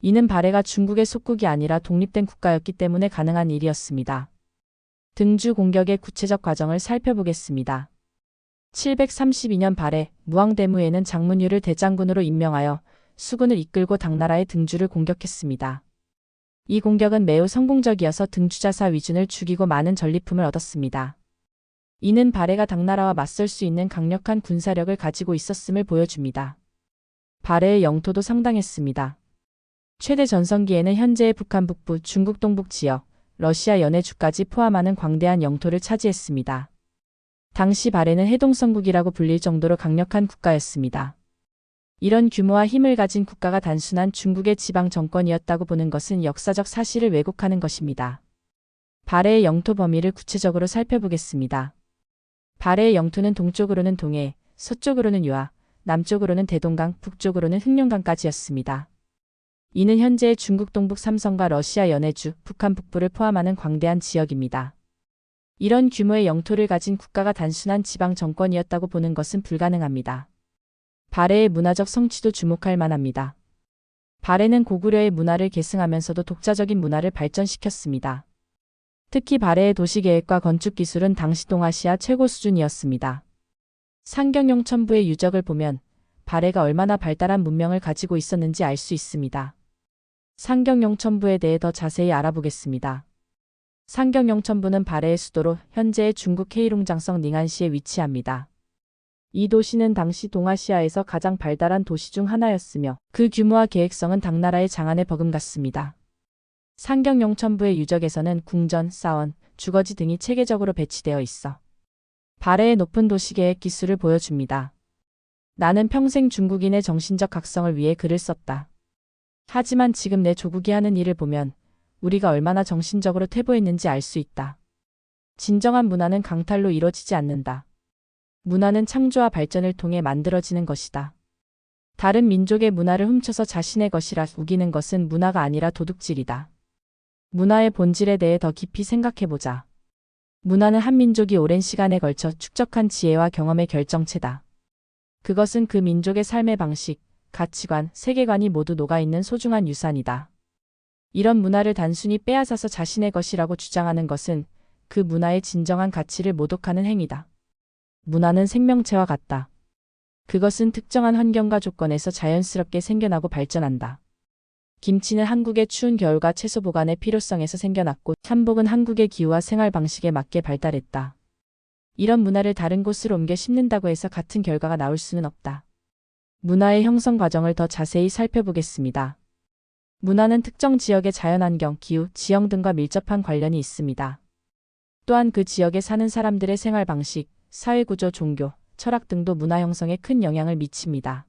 S1: 이는 발해가 중국의 속국이 아니라 독립된 국가였기 때문에 가능한 일이었습니다. 등주 공격의 구체적 과정을 살펴보겠습니다. 732년 발해, 무왕대무예는 장문유를 대장군으로 임명하여 수군을 이끌고 당나라의 등주를 공격했습니다. 이 공격은 매우 성공적이어서 등주자사 위준을 죽이고 많은 전리품을 얻었습니다. 이는 발해가 당나라와 맞설 수 있는 강력한 군사력을 가지고 있었음을 보여줍니다. 발해의 영토도 상당했습니다. 최대 전성기에는 현재의 북한 북부, 중국 동북 지역, 러시아 연해주까지 포함하는 광대한 영토를 차지했습니다. 당시 발해는 해동성국이라고 불릴 정도로 강력한 국가였습니다. 이런 규모와 힘을 가진 국가가 단순한 중국의 지방 정권이었다고 보는 것은 역사적 사실을 왜곡하는 것입니다. 발해의 영토 범위를 구체적으로 살펴보겠습니다. 발해의 영토는 동쪽으로는 동해, 서쪽으로는 유화, 남쪽으로는 대동강, 북쪽으로는 흑룡강까지였습니다. 이는 현재의 중국 동북 삼성과 러시아 연해주, 북한 북부를 포함하는 광대한 지역입니다. 이런 규모의 영토를 가진 국가가 단순한 지방 정권이었다고 보는 것은 불가능합니다. 발해의 문화적 성취도 주목할 만합니다. 발해는 고구려의 문화를 계승하면서도 독자적인 문화를 발전시켰습니다. 특히 발해의 도시계획과 건축기술은 당시 동아시아 최고 수준이었습니다. 상경용천부의 유적을 보면 발해가 얼마나 발달한 문명을 가지고 있었는지 알 수 있습니다. 상경용천부에 대해 더 자세히 알아보겠습니다. 상경용천부는 발해의 수도로 현재의 중국 헤이룽장성 닝안시에 위치합니다. 이 도시는 당시 동아시아에서 가장 발달한 도시 중 하나였으며 그 규모와 계획성은 당나라의 장안에 버금갔습니다. 상경용천부의 유적에서는 궁전, 사원, 주거지 등이 체계적으로 배치되어 있어 발해의 높은 도시계획 기술을 보여줍니다. 나는 평생 중국인의 정신적 각성을 위해 글을 썼다. 하지만 지금 내 조국이 하는 일을 보면 우리가 얼마나 정신적으로 퇴보했는지 알 수 있다. 진정한 문화는 강탈로 이루어지지 않는다. 문화는 창조와 발전을 통해 만들어지는 것이다. 다른 민족의 문화를 훔쳐서 자신의 것이라 우기는 것은 문화가 아니라 도둑질이다. 문화의 본질에 대해 더 깊이 생각해보자. 문화는 한 민족이 오랜 시간에 걸쳐 축적한 지혜와 경험의 결정체다. 그것은 그 민족의 삶의 방식, 가치관, 세계관이 모두 녹아있는 소중한 유산이다. 이런 문화를 단순히 빼앗아서 자신의 것이라고 주장하는 것은 그 문화의 진정한 가치를 모독하는 행위다. 문화는 생명체와 같다. 그것은 특정한 환경과 조건에서 자연스럽게 생겨나고 발전한다. 김치는 한국의 추운 겨울과 채소 보관의 필요성에서 생겨났고 한복은 한국의 기후와 생활 방식에 맞게 발달했다. 이런 문화를 다른 곳으로 옮겨 심는다고 해서 같은 결과가 나올 수는 없다. 문화의 형성 과정을 더 자세히 살펴보겠습니다. 문화는 특정 지역의 자연환경, 기후, 지형 등과 밀접한 관련이 있습니다. 또한 그 지역에 사는 사람들의 생활 방식, 사회구조, 종교, 철학 등도 문화 형성에 큰 영향을 미칩니다.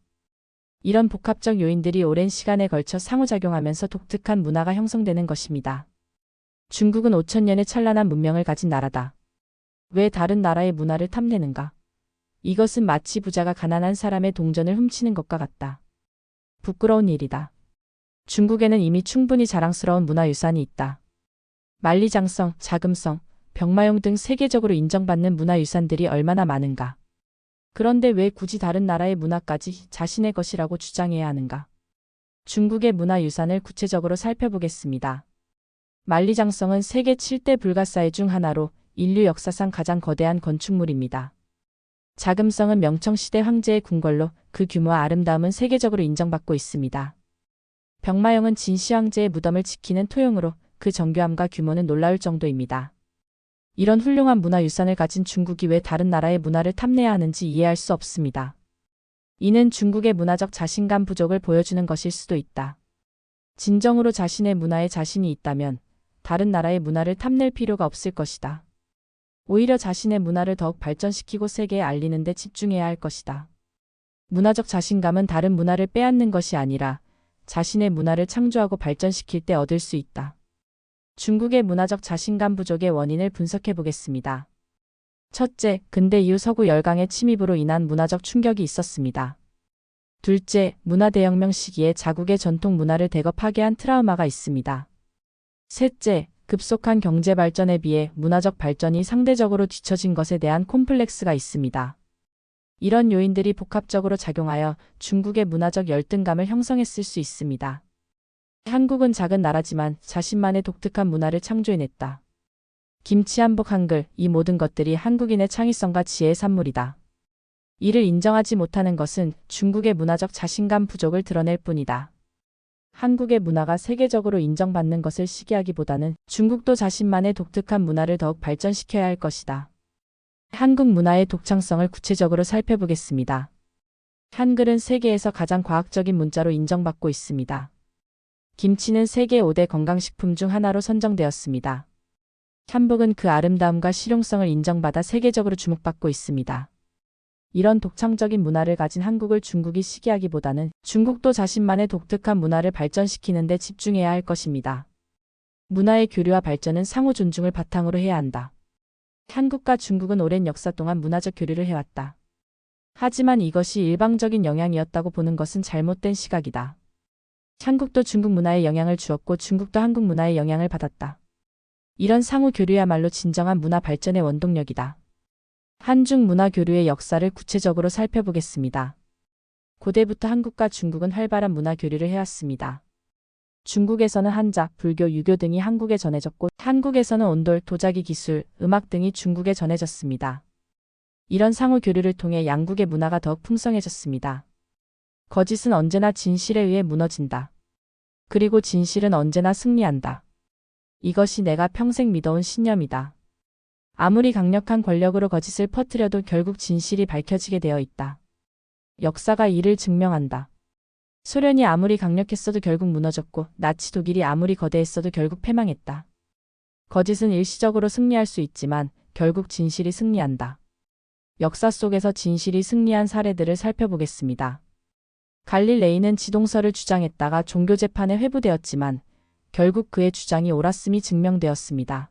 S1: 이런 복합적 요인들이 오랜 시간에 걸쳐 상호작용하면서 독특한 문화가 형성되는 것입니다. 중국은 5000년의 찬란한 문명을 가진 나라다. 왜 다른 나라의 문화를 탐내는가? 이것은 마치 부자가 가난한 사람의 동전을 훔치는 것과 같다. 부끄러운 일이다. 중국에는 이미 충분히 자랑스러운 문화유산이 있다. 만리장성, 자금성, 병마용 등 세계적으로 인정받는 문화유산들이 얼마나 많은가. 그런데 왜 굳이 다른 나라의 문화까지 자신의 것이라고 주장해야 하는가? 중국의 문화유산을 구체적으로 살펴보겠습니다. 만리장성은 세계 7대 불가사의 중 하나로 인류 역사상 가장 거대한 건축물입니다. 자금성은 명청시대 황제의 궁궐로 그 규모와 아름다움은 세계적으로 인정받고 있습니다. 병마용은 진시 황제의 무덤을 지키는 토용으로 그 정교함과 규모는 놀라울 정도입니다. 이런 훌륭한 문화유산을 가진 중국이 왜 다른 나라의 문화를 탐내야 하는지 이해할 수 없습니다. 이는 중국의 문화적 자신감 부족을 보여주는 것일 수도 있다. 진정으로 자신의 문화에 자신이 있다면 다른 나라의 문화를 탐낼 필요가 없을 것이다. 오히려 자신의 문화를 더욱 발전시키고 세계에 알리는 데 집중해야 할 것이다. 문화적 자신감은 다른 문화를 빼앗는 것이 아니라 자신의 문화를 창조하고 발전시킬 때 얻을 수 있다. 중국의 문화적 자신감 부족의 원인을 분석해 보겠습니다. 첫째, 근대 이후 서구 열강의 침입으로 인한 문화적 충격이 있었습니다. 둘째, 문화대혁명 시기에 자국의 전통 문화를 대거 파괴한 트라우마가 있습니다. 셋째, 급속한 경제 발전에 비해 문화적 발전이 상대적으로 뒤처진 것에 대한 콤플렉스가 있습니다. 이런 요인들이 복합적으로 작용하여 중국의 문화적 열등감을 형성했을 수 있습니다. 한국은 작은 나라지만 자신만의 독특한 문화를 창조해냈다. 김치, 한복, 한글, 이 모든 것들이 한국인의 창의성과 지혜의 산물이다. 이를 인정하지 못하는 것은 중국의 문화적 자신감 부족을 드러낼 뿐이다. 한국의 문화가 세계적으로 인정받는 것을 시기하기보다는 중국도 자신만의 독특한 문화를 더욱 발전시켜야 할 것이다. 한국 문화의 독창성을 구체적으로 살펴보겠습니다. 한글은 세계에서 가장 과학적인 문자로 인정받고 있습니다. 김치는 세계 5대 건강식품 중 하나로 선정되었습니다. 한복은 그 아름다움과 실용성을 인정받아 세계적으로 주목받고 있습니다. 이런 독창적인 문화를 가진 한국을 중국이 시기하기보다는 중국도 자신만의 독특한 문화를 발전시키는 데 집중해야 할 것입니다. 문화의 교류와 발전은 상호 존중을 바탕으로 해야 한다. 한국과 중국은 오랜 역사 동안 문화적 교류를 해왔다. 하지만 이것이 일방적인 영향이었다고 보는 것은 잘못된 시각이다. 한국도 중국 문화에 영향을 주었고 중국도 한국 문화에 영향을 받았다. 이런 상호 교류야말로 진정한 문화 발전의 원동력이다. 한중 문화 교류의 역사를 구체적으로 살펴보겠습니다. 고대부터 한국과 중국은 활발한 문화 교류를 해왔습니다. 중국에서는 한자, 불교, 유교 등이 한국에 전해졌고 한국에서는 온돌, 도자기 기술, 음악 등이 중국에 전해졌습니다. 이런 상호 교류를 통해 양국의 문화가 더욱 풍성해졌습니다. 거짓은 언제나 진실에 의해 무너진다. 그리고 진실은 언제나 승리한다. 이것이 내가 평생 믿어온 신념이다. 아무리 강력한 권력으로 거짓을 퍼뜨려도 결국 진실이 밝혀지게 되어 있다. 역사가 이를 증명한다. 소련이 아무리 강력했어도 결국 무너졌고 나치 독일이 아무리 거대했어도 결국 패망했다. 거짓은 일시적으로 승리할 수 있지만 결국 진실이 승리한다. 역사 속에서 진실이 승리한 사례들을 살펴보겠습니다. 갈릴레이는 지동설을 주장했다가 종교재판에 회부되었지만 결국 그의 주장이 옳았음이 증명되었습니다.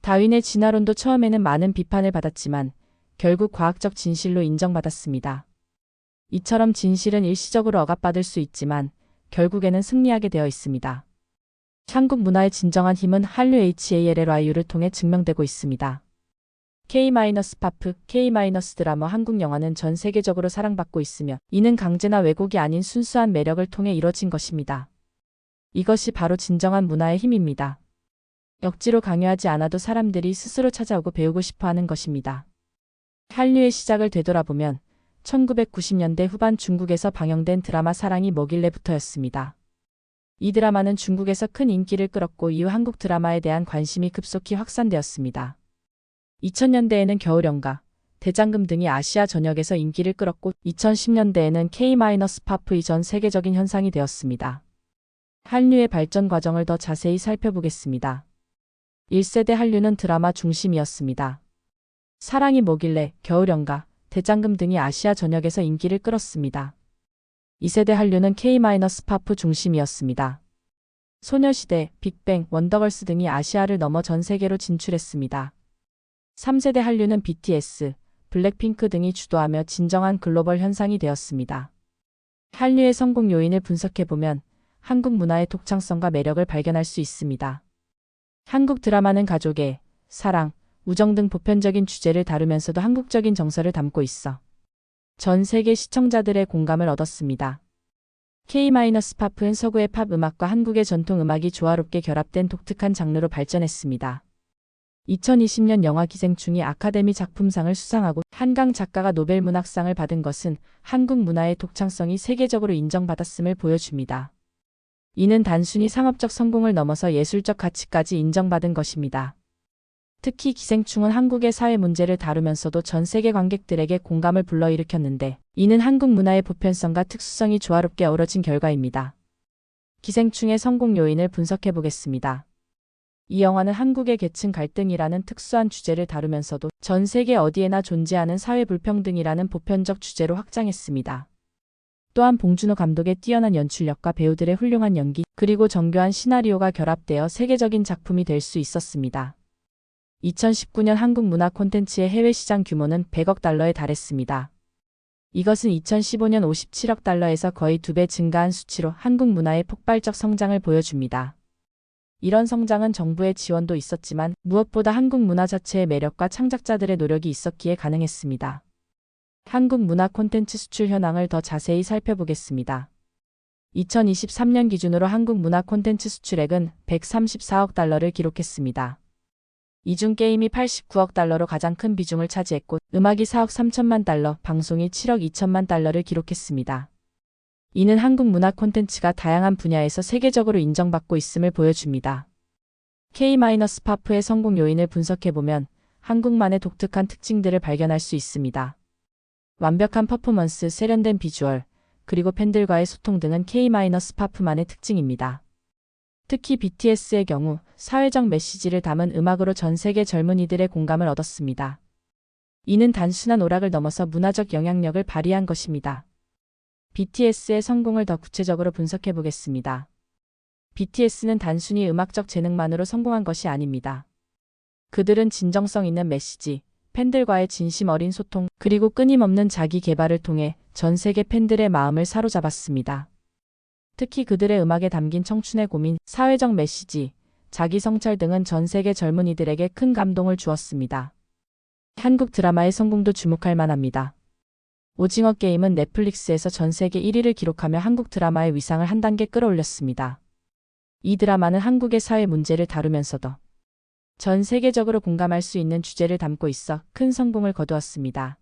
S1: 다윈의 진화론도 처음에는 많은 비판을 받았지만 결국 과학적 진실로 인정받았습니다. 이처럼 진실은 일시적으로 억압받을 수 있지만 결국에는 승리하게 되어 있습니다. 한국 문화의 진정한 힘은 한류 HALLYU를 통해 증명되고 있습니다. K-팝, K-드라마 한국 영화는 전 세계적으로 사랑받고 있으며 이는 강제나 왜곡이 아닌 순수한 매력을 통해 이뤄진 것입니다. 이것이 바로 진정한 문화의 힘입니다. 억지로 강요하지 않아도 사람들이 스스로 찾아오고 배우고 싶어하는 것입니다. 한류의 시작을 되돌아보면 1990년대 후반 중국에서 방영된 드라마 사랑이 뭐길래부터였습니다. 이 드라마는 중국에서 큰 인기를 끌었고 이후 한국 드라마에 대한 관심이 급속히 확산되었습니다. 2000년대에는 겨울연가, 대장금 등이 아시아 전역에서 인기를 끌었고 2010년대에는 K-팝이 전 세계적인 현상이 되었습니다. 한류의 발전 과정을 더 자세히 살펴보겠습니다. 1세대 한류는 드라마 중심이었습니다. 사랑이 뭐길래, 겨울연가, 대장금 등이 아시아 전역에서 인기를 끌었습니다. 2세대 한류는 K-팝 중심이었습니다. 소녀시대, 빅뱅, 원더걸스 등이 아시아를 넘어 전 세계로 진출했습니다. 3세대 한류는 BTS, 블랙핑크 등이 주도하며 진정한 글로벌 현상이 되었습니다. 한류의 성공 요인을 분석해보면 한국 문화의 독창성과 매력을 발견할 수 있습니다. 한국 드라마는 가족애, 사랑, 우정 등 보편적인 주제를 다루면서도 한국적인 정서를 담고 있어 전 세계 시청자들의 공감을 얻었습니다. K-팝은 서구의 팝 음악과 한국의 전통 음악이 조화롭게 결합된 독특한 장르로 발전했습니다. 2020년 영화 기생충이 아카데미 작품상을 수상하고 한강 작가가 노벨 문학상을 받은 것은 한국 문화의 독창성이 세계적으로 인정받았음을 보여줍니다. 이는 단순히 상업적 성공을 넘어서 예술적 가치까지 인정받은 것입니다. 특히 기생충은 한국의 사회 문제를 다루면서도 전 세계 관객들에게 공감을 불러일으켰는데 이는 한국 문화의 보편성과 특수성이 조화롭게 어우러진 결과입니다. 기생충의 성공 요인을 분석해 보겠습니다. 이 영화는 한국의 계층 갈등이라는 특수한 주제를 다루면서도 전 세계 어디에나 존재하는 사회 불평등이라는 보편적 주제로 확장했습니다. 또한 봉준호 감독의 뛰어난 연출력과 배우들의 훌륭한 연기, 그리고 정교한 시나리오가 결합되어 세계적인 작품이 될 수 있었습니다. 2019년 한국 문화 콘텐츠의 해외 시장 규모는 100억 달러에 달했습니다. 이것은 2015년 57억 달러에서 거의 2배 증가한 수치로 한국 문화의 폭발적 성장을 보여줍니다. 이런 성장은 정부의 지원도 있었지만 무엇보다 한국 문화 자체의 매력과 창작자들의 노력이 있었기에 가능했습니다. 한국 문화 콘텐츠 수출 현황을 더 자세히 살펴보겠습니다. 2023년 기준으로 한국 문화 콘텐츠 수출액은 134억 달러를 기록했습니다. 이 중 게임이 89억 달러로 가장 큰 비중을 차지했고 음악이 4억 3천만 달러, 방송이 7억 2천만 달러를 기록했습니다. 이는 한국 문화 콘텐츠가 다양한 분야에서 세계적으로 인정받고 있음을 보여줍니다. K-팝의 성공 요인을 분석해보면 한국만의 독특한 특징들을 발견할 수 있습니다. 완벽한 퍼포먼스, 세련된 비주얼, 그리고 팬들과의 소통 등은 K-팝만의 특징입니다. 특히 BTS의 경우 사회적 메시지를 담은 음악으로 전 세계 젊은이들의 공감을 얻었습니다. 이는 단순한 오락을 넘어서 문화적 영향력을 발휘한 것입니다. BTS의 성공을 더 구체적으로 분석해 보겠습니다. BTS는 단순히 음악적 재능만으로 성공한 것이 아닙니다. 그들은 진정성 있는 메시지, 팬들과의 진심 어린 소통, 그리고 끊임없는 자기 개발을 통해 전 세계 팬들의 마음을 사로잡았습니다. 특히 그들의 음악에 담긴 청춘의 고민, 사회적 메시지, 자기 성찰 등은 전 세계 젊은이들에게 큰 감동을 주었습니다. 한국 드라마의 성공도 주목할 만합니다. 오징어 게임은 넷플릭스에서 전 세계 1위를 기록하며 한국 드라마의 위상을 한 단계 끌어올렸습니다. 이 드라마는 한국의 사회 문제를 다루면서도 전 세계적으로 공감할 수 있는 주제를 담고 있어 큰 성공을 거두었습니다.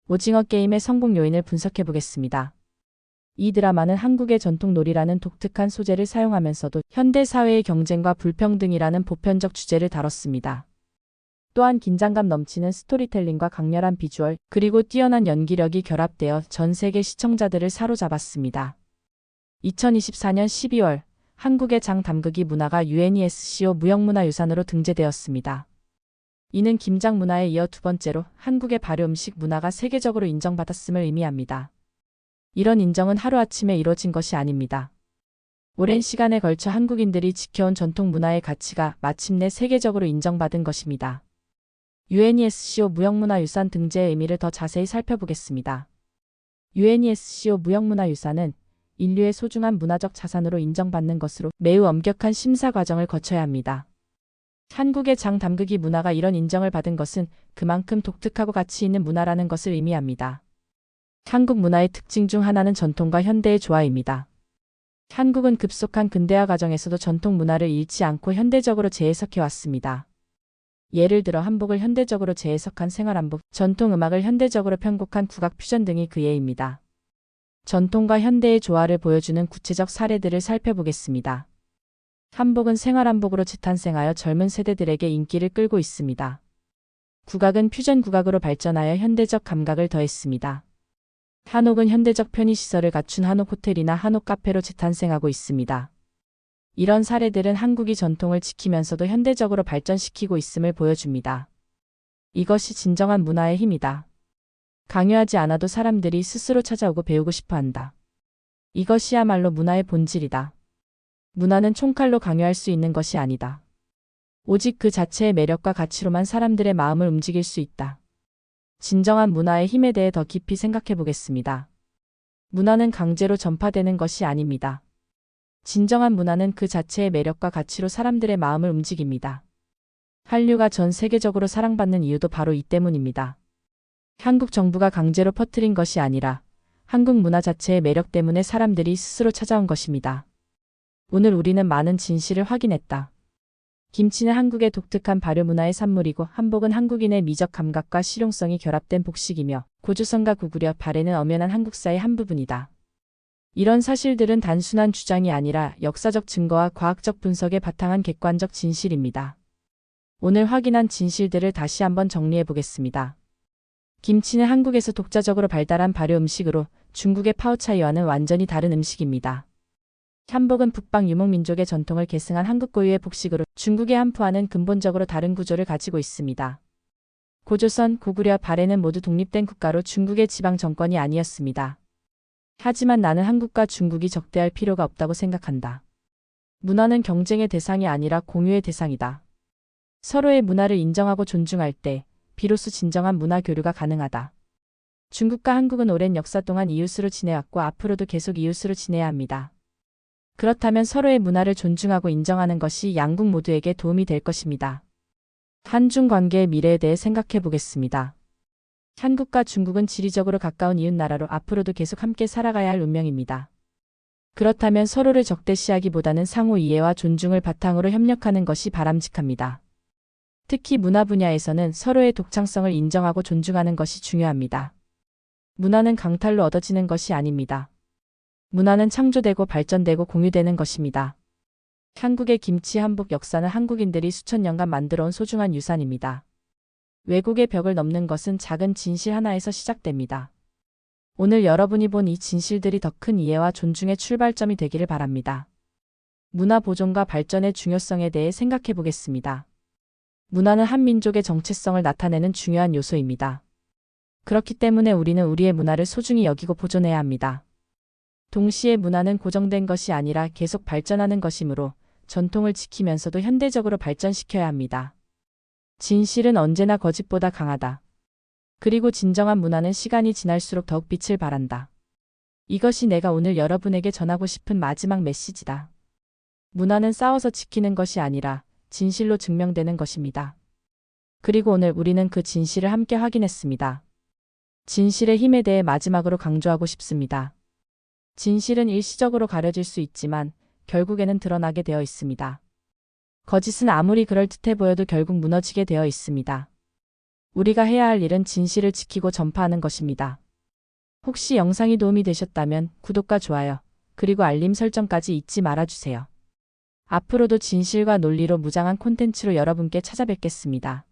S1: 오징어 게임의 성공 요인을 분석해 보겠습니다. 이 드라마는 한국의 전통 놀이라는 독특한 소재를 사용하면서도 현대 사회의 경쟁과 불평등이라는 보편적 주제를 다뤘습니다. 또한 긴장감 넘치는 스토리텔링과 강렬한 비주얼, 그리고 뛰어난 연기력이 결합되어 전 세계 시청자들을 사로잡았습니다. 2024년 12월 한국의 장담극이 문화가 UNESCO 무형문화유산으로 등재되었습니다. 이는 김장 문화에 이어 두 번째로 한국의 발효 음식 문화가 세계적으로 인정받았음을 의미합니다. 이런 인정은 하루아침에 이뤄진 것이 아닙니다. 오랜 시간에 걸쳐 한국인들이 지켜온 전통 문화의 가치가 마침내 세계적으로 인정받은 것입니다. UNESCO 무형문화유산 등재의 의미를 더 자세히 살펴보겠습니다. UNESCO 무형문화유산은 인류의 소중한 문화적 자산으로 인정받는 것으로 매우 엄격한 심사 과정을 거쳐야 합니다. 한국의 장담극이 문화가 이런 인정을 받은 것은 그만큼 독특하고 가치 있는 문화라는 것을 의미합니다. 한국 문화의 특징 중 하나는 전통과 현대의 조화입니다. 한국은 급속한 근대화 과정에서도 전통 문화를 잃지 않고 현대적으로 재해석해왔습니다. 예를 들어 한복을 현대적으로 재해석한 생활한복, 전통 음악을 현대적으로 편곡한 국악 퓨전 등이 그 예입니다. 전통과 현대의 조화를 보여주는 구체적 사례들을 살펴보겠습니다. 한복은 생활한복으로 재탄생하여 젊은 세대들에게 인기를 끌고 있습니다. 국악은 퓨전 국악으로 발전하여 현대적 감각을 더했습니다. 한옥은 현대적 편의시설을 갖춘 한옥 호텔이나 한옥 카페로 재탄생하고 있습니다. 이런 사례들은 한국이 전통을 지키면서도 현대적으로 발전시키고 있음을 보여줍니다. 이것이 진정한 문화의 힘이다. 강요하지 않아도 사람들이 스스로 찾아오고 배우고 싶어 한다. 이것이야말로 문화의 본질이다. 문화는 총칼로 강요할 수 있는 것이 아니다. 오직 그 자체의 매력과 가치로만 사람들의 마음을 움직일 수 있다. 진정한 문화의 힘에 대해 더 깊이 생각해 보겠습니다. 문화는 강제로 전파되는 것이 아닙니다. 진정한 문화는 그 자체의 매력과 가치로 사람들의 마음을 움직입니다. 한류가 전 세계적으로 사랑받는 이유도 바로 이 때문입니다. 한국 정부가 강제로 퍼뜨린 것이 아니라 한국 문화 자체의 매력 때문에 사람들이 스스로 찾아온 것입니다. 오늘 우리는 많은 진실을 확인했다. 김치는 한국의 독특한 발효 문화의 산물이고 한복은 한국인의 미적 감각과 실용성이 결합된 복식이며 고조선과 구구려 발해는 엄연한 한국사의 한 부분이다. 이런 사실들은 단순한 주장이 아니라 역사적 증거와 과학적 분석에 바탕한 객관적 진실입니다. 오늘 확인한 진실들을 다시 한번 정리해 보겠습니다. 김치는 한국에서 독자적으로 발달한 발효 음식으로 중국의 파오차이와는 완전히 다른 음식입니다. 한복은 북방 유목민족의 전통을 계승한 한국 고유의 복식으로 중국의 한푸와는 근본적으로 다른 구조를 가지고 있습니다. 고조선, 고구려, 발해는 모두 독립된 국가로 중국의 지방 정권이 아니었습니다. 하지만 나는 한국과 중국이 적대할 필요가 없다고 생각한다. 문화는 경쟁의 대상이 아니라 공유의 대상이다. 서로의 문화를 인정하고 존중할 때 비로소 진정한 문화 교류가 가능하다. 중국과 한국은 오랜 역사 동안 이웃으로 지내왔고 앞으로도 계속 이웃으로 지내야 합니다. 그렇다면 서로의 문화를 존중하고 인정하는 것이 양국 모두에게 도움이 될 것입니다. 한중 관계의 미래에 대해 생각해 보겠습니다. 한국과 중국은 지리적으로 가까운 이웃나라로 앞으로도 계속 함께 살아가야 할 운명입니다. 그렇다면 서로를 적대시하기보다는 상호 이해와 존중을 바탕으로 협력하는 것이 바람직합니다. 특히 문화 분야에서는 서로의 독창성을 인정하고 존중하는 것이 중요합니다. 문화는 강탈로 얻어지는 것이 아닙니다. 문화는 창조되고 발전되고 공유되는 것입니다. 한국의 김치 한복 역사는 한국인들이 수천 년간 만들어온 소중한 유산입니다. 외국의 벽을 넘는 것은 작은 진실 하나에서 시작됩니다. 오늘 여러분이 본 이 진실들이 더 큰 이해와 존중의 출발점이 되기를 바랍니다. 문화 보존과 발전의 중요성에 대해 생각해 보겠습니다. 문화는 한 민족의 정체성을 나타내는 중요한 요소입니다. 그렇기 때문에 우리는 우리의 문화를 소중히 여기고 보존해야 합니다. 동시에 문화는 고정된 것이 아니라 계속 발전하는 것이므로 전통을 지키면서도 현대적으로 발전시켜야 합니다. 진실은 언제나 거짓보다 강하다. 그리고 진정한 문화는 시간이 지날수록 더욱 빛을 발한다. 이것이 내가 오늘 여러분에게 전하고 싶은 마지막 메시지다. 문화는 싸워서 지키는 것이 아니라 진실로 증명되는 것입니다. 그리고 오늘 우리는 그 진실을 함께 확인했습니다. 진실의 힘에 대해 마지막으로 강조하고 싶습니다. 진실은 일시적으로 가려질 수 있지만 결국에는 드러나게 되어 있습니다. 거짓은 아무리 그럴듯해 보여도 결국 무너지게 되어 있습니다. 우리가 해야 할 일은 진실을 지키고 전파하는 것입니다. 혹시 영상이 도움이 되셨다면 구독과 좋아요, 그리고 알림 설정까지 잊지 말아주세요. 앞으로도 진실과 논리로 무장한 콘텐츠로 여러분께 찾아뵙겠습니다.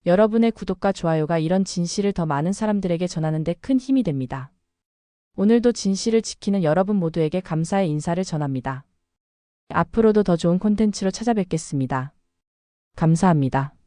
S1: 여러분의 구독과 좋아요가 이런 진실을 더 많은 사람들에게 전하는 데 큰 힘이 됩니다. 오늘도 진실을 지키는 여러분 모두에게 감사의 인사를 전합니다. 앞으로도 더 좋은 콘텐츠로 찾아뵙겠습니다. 감사합니다.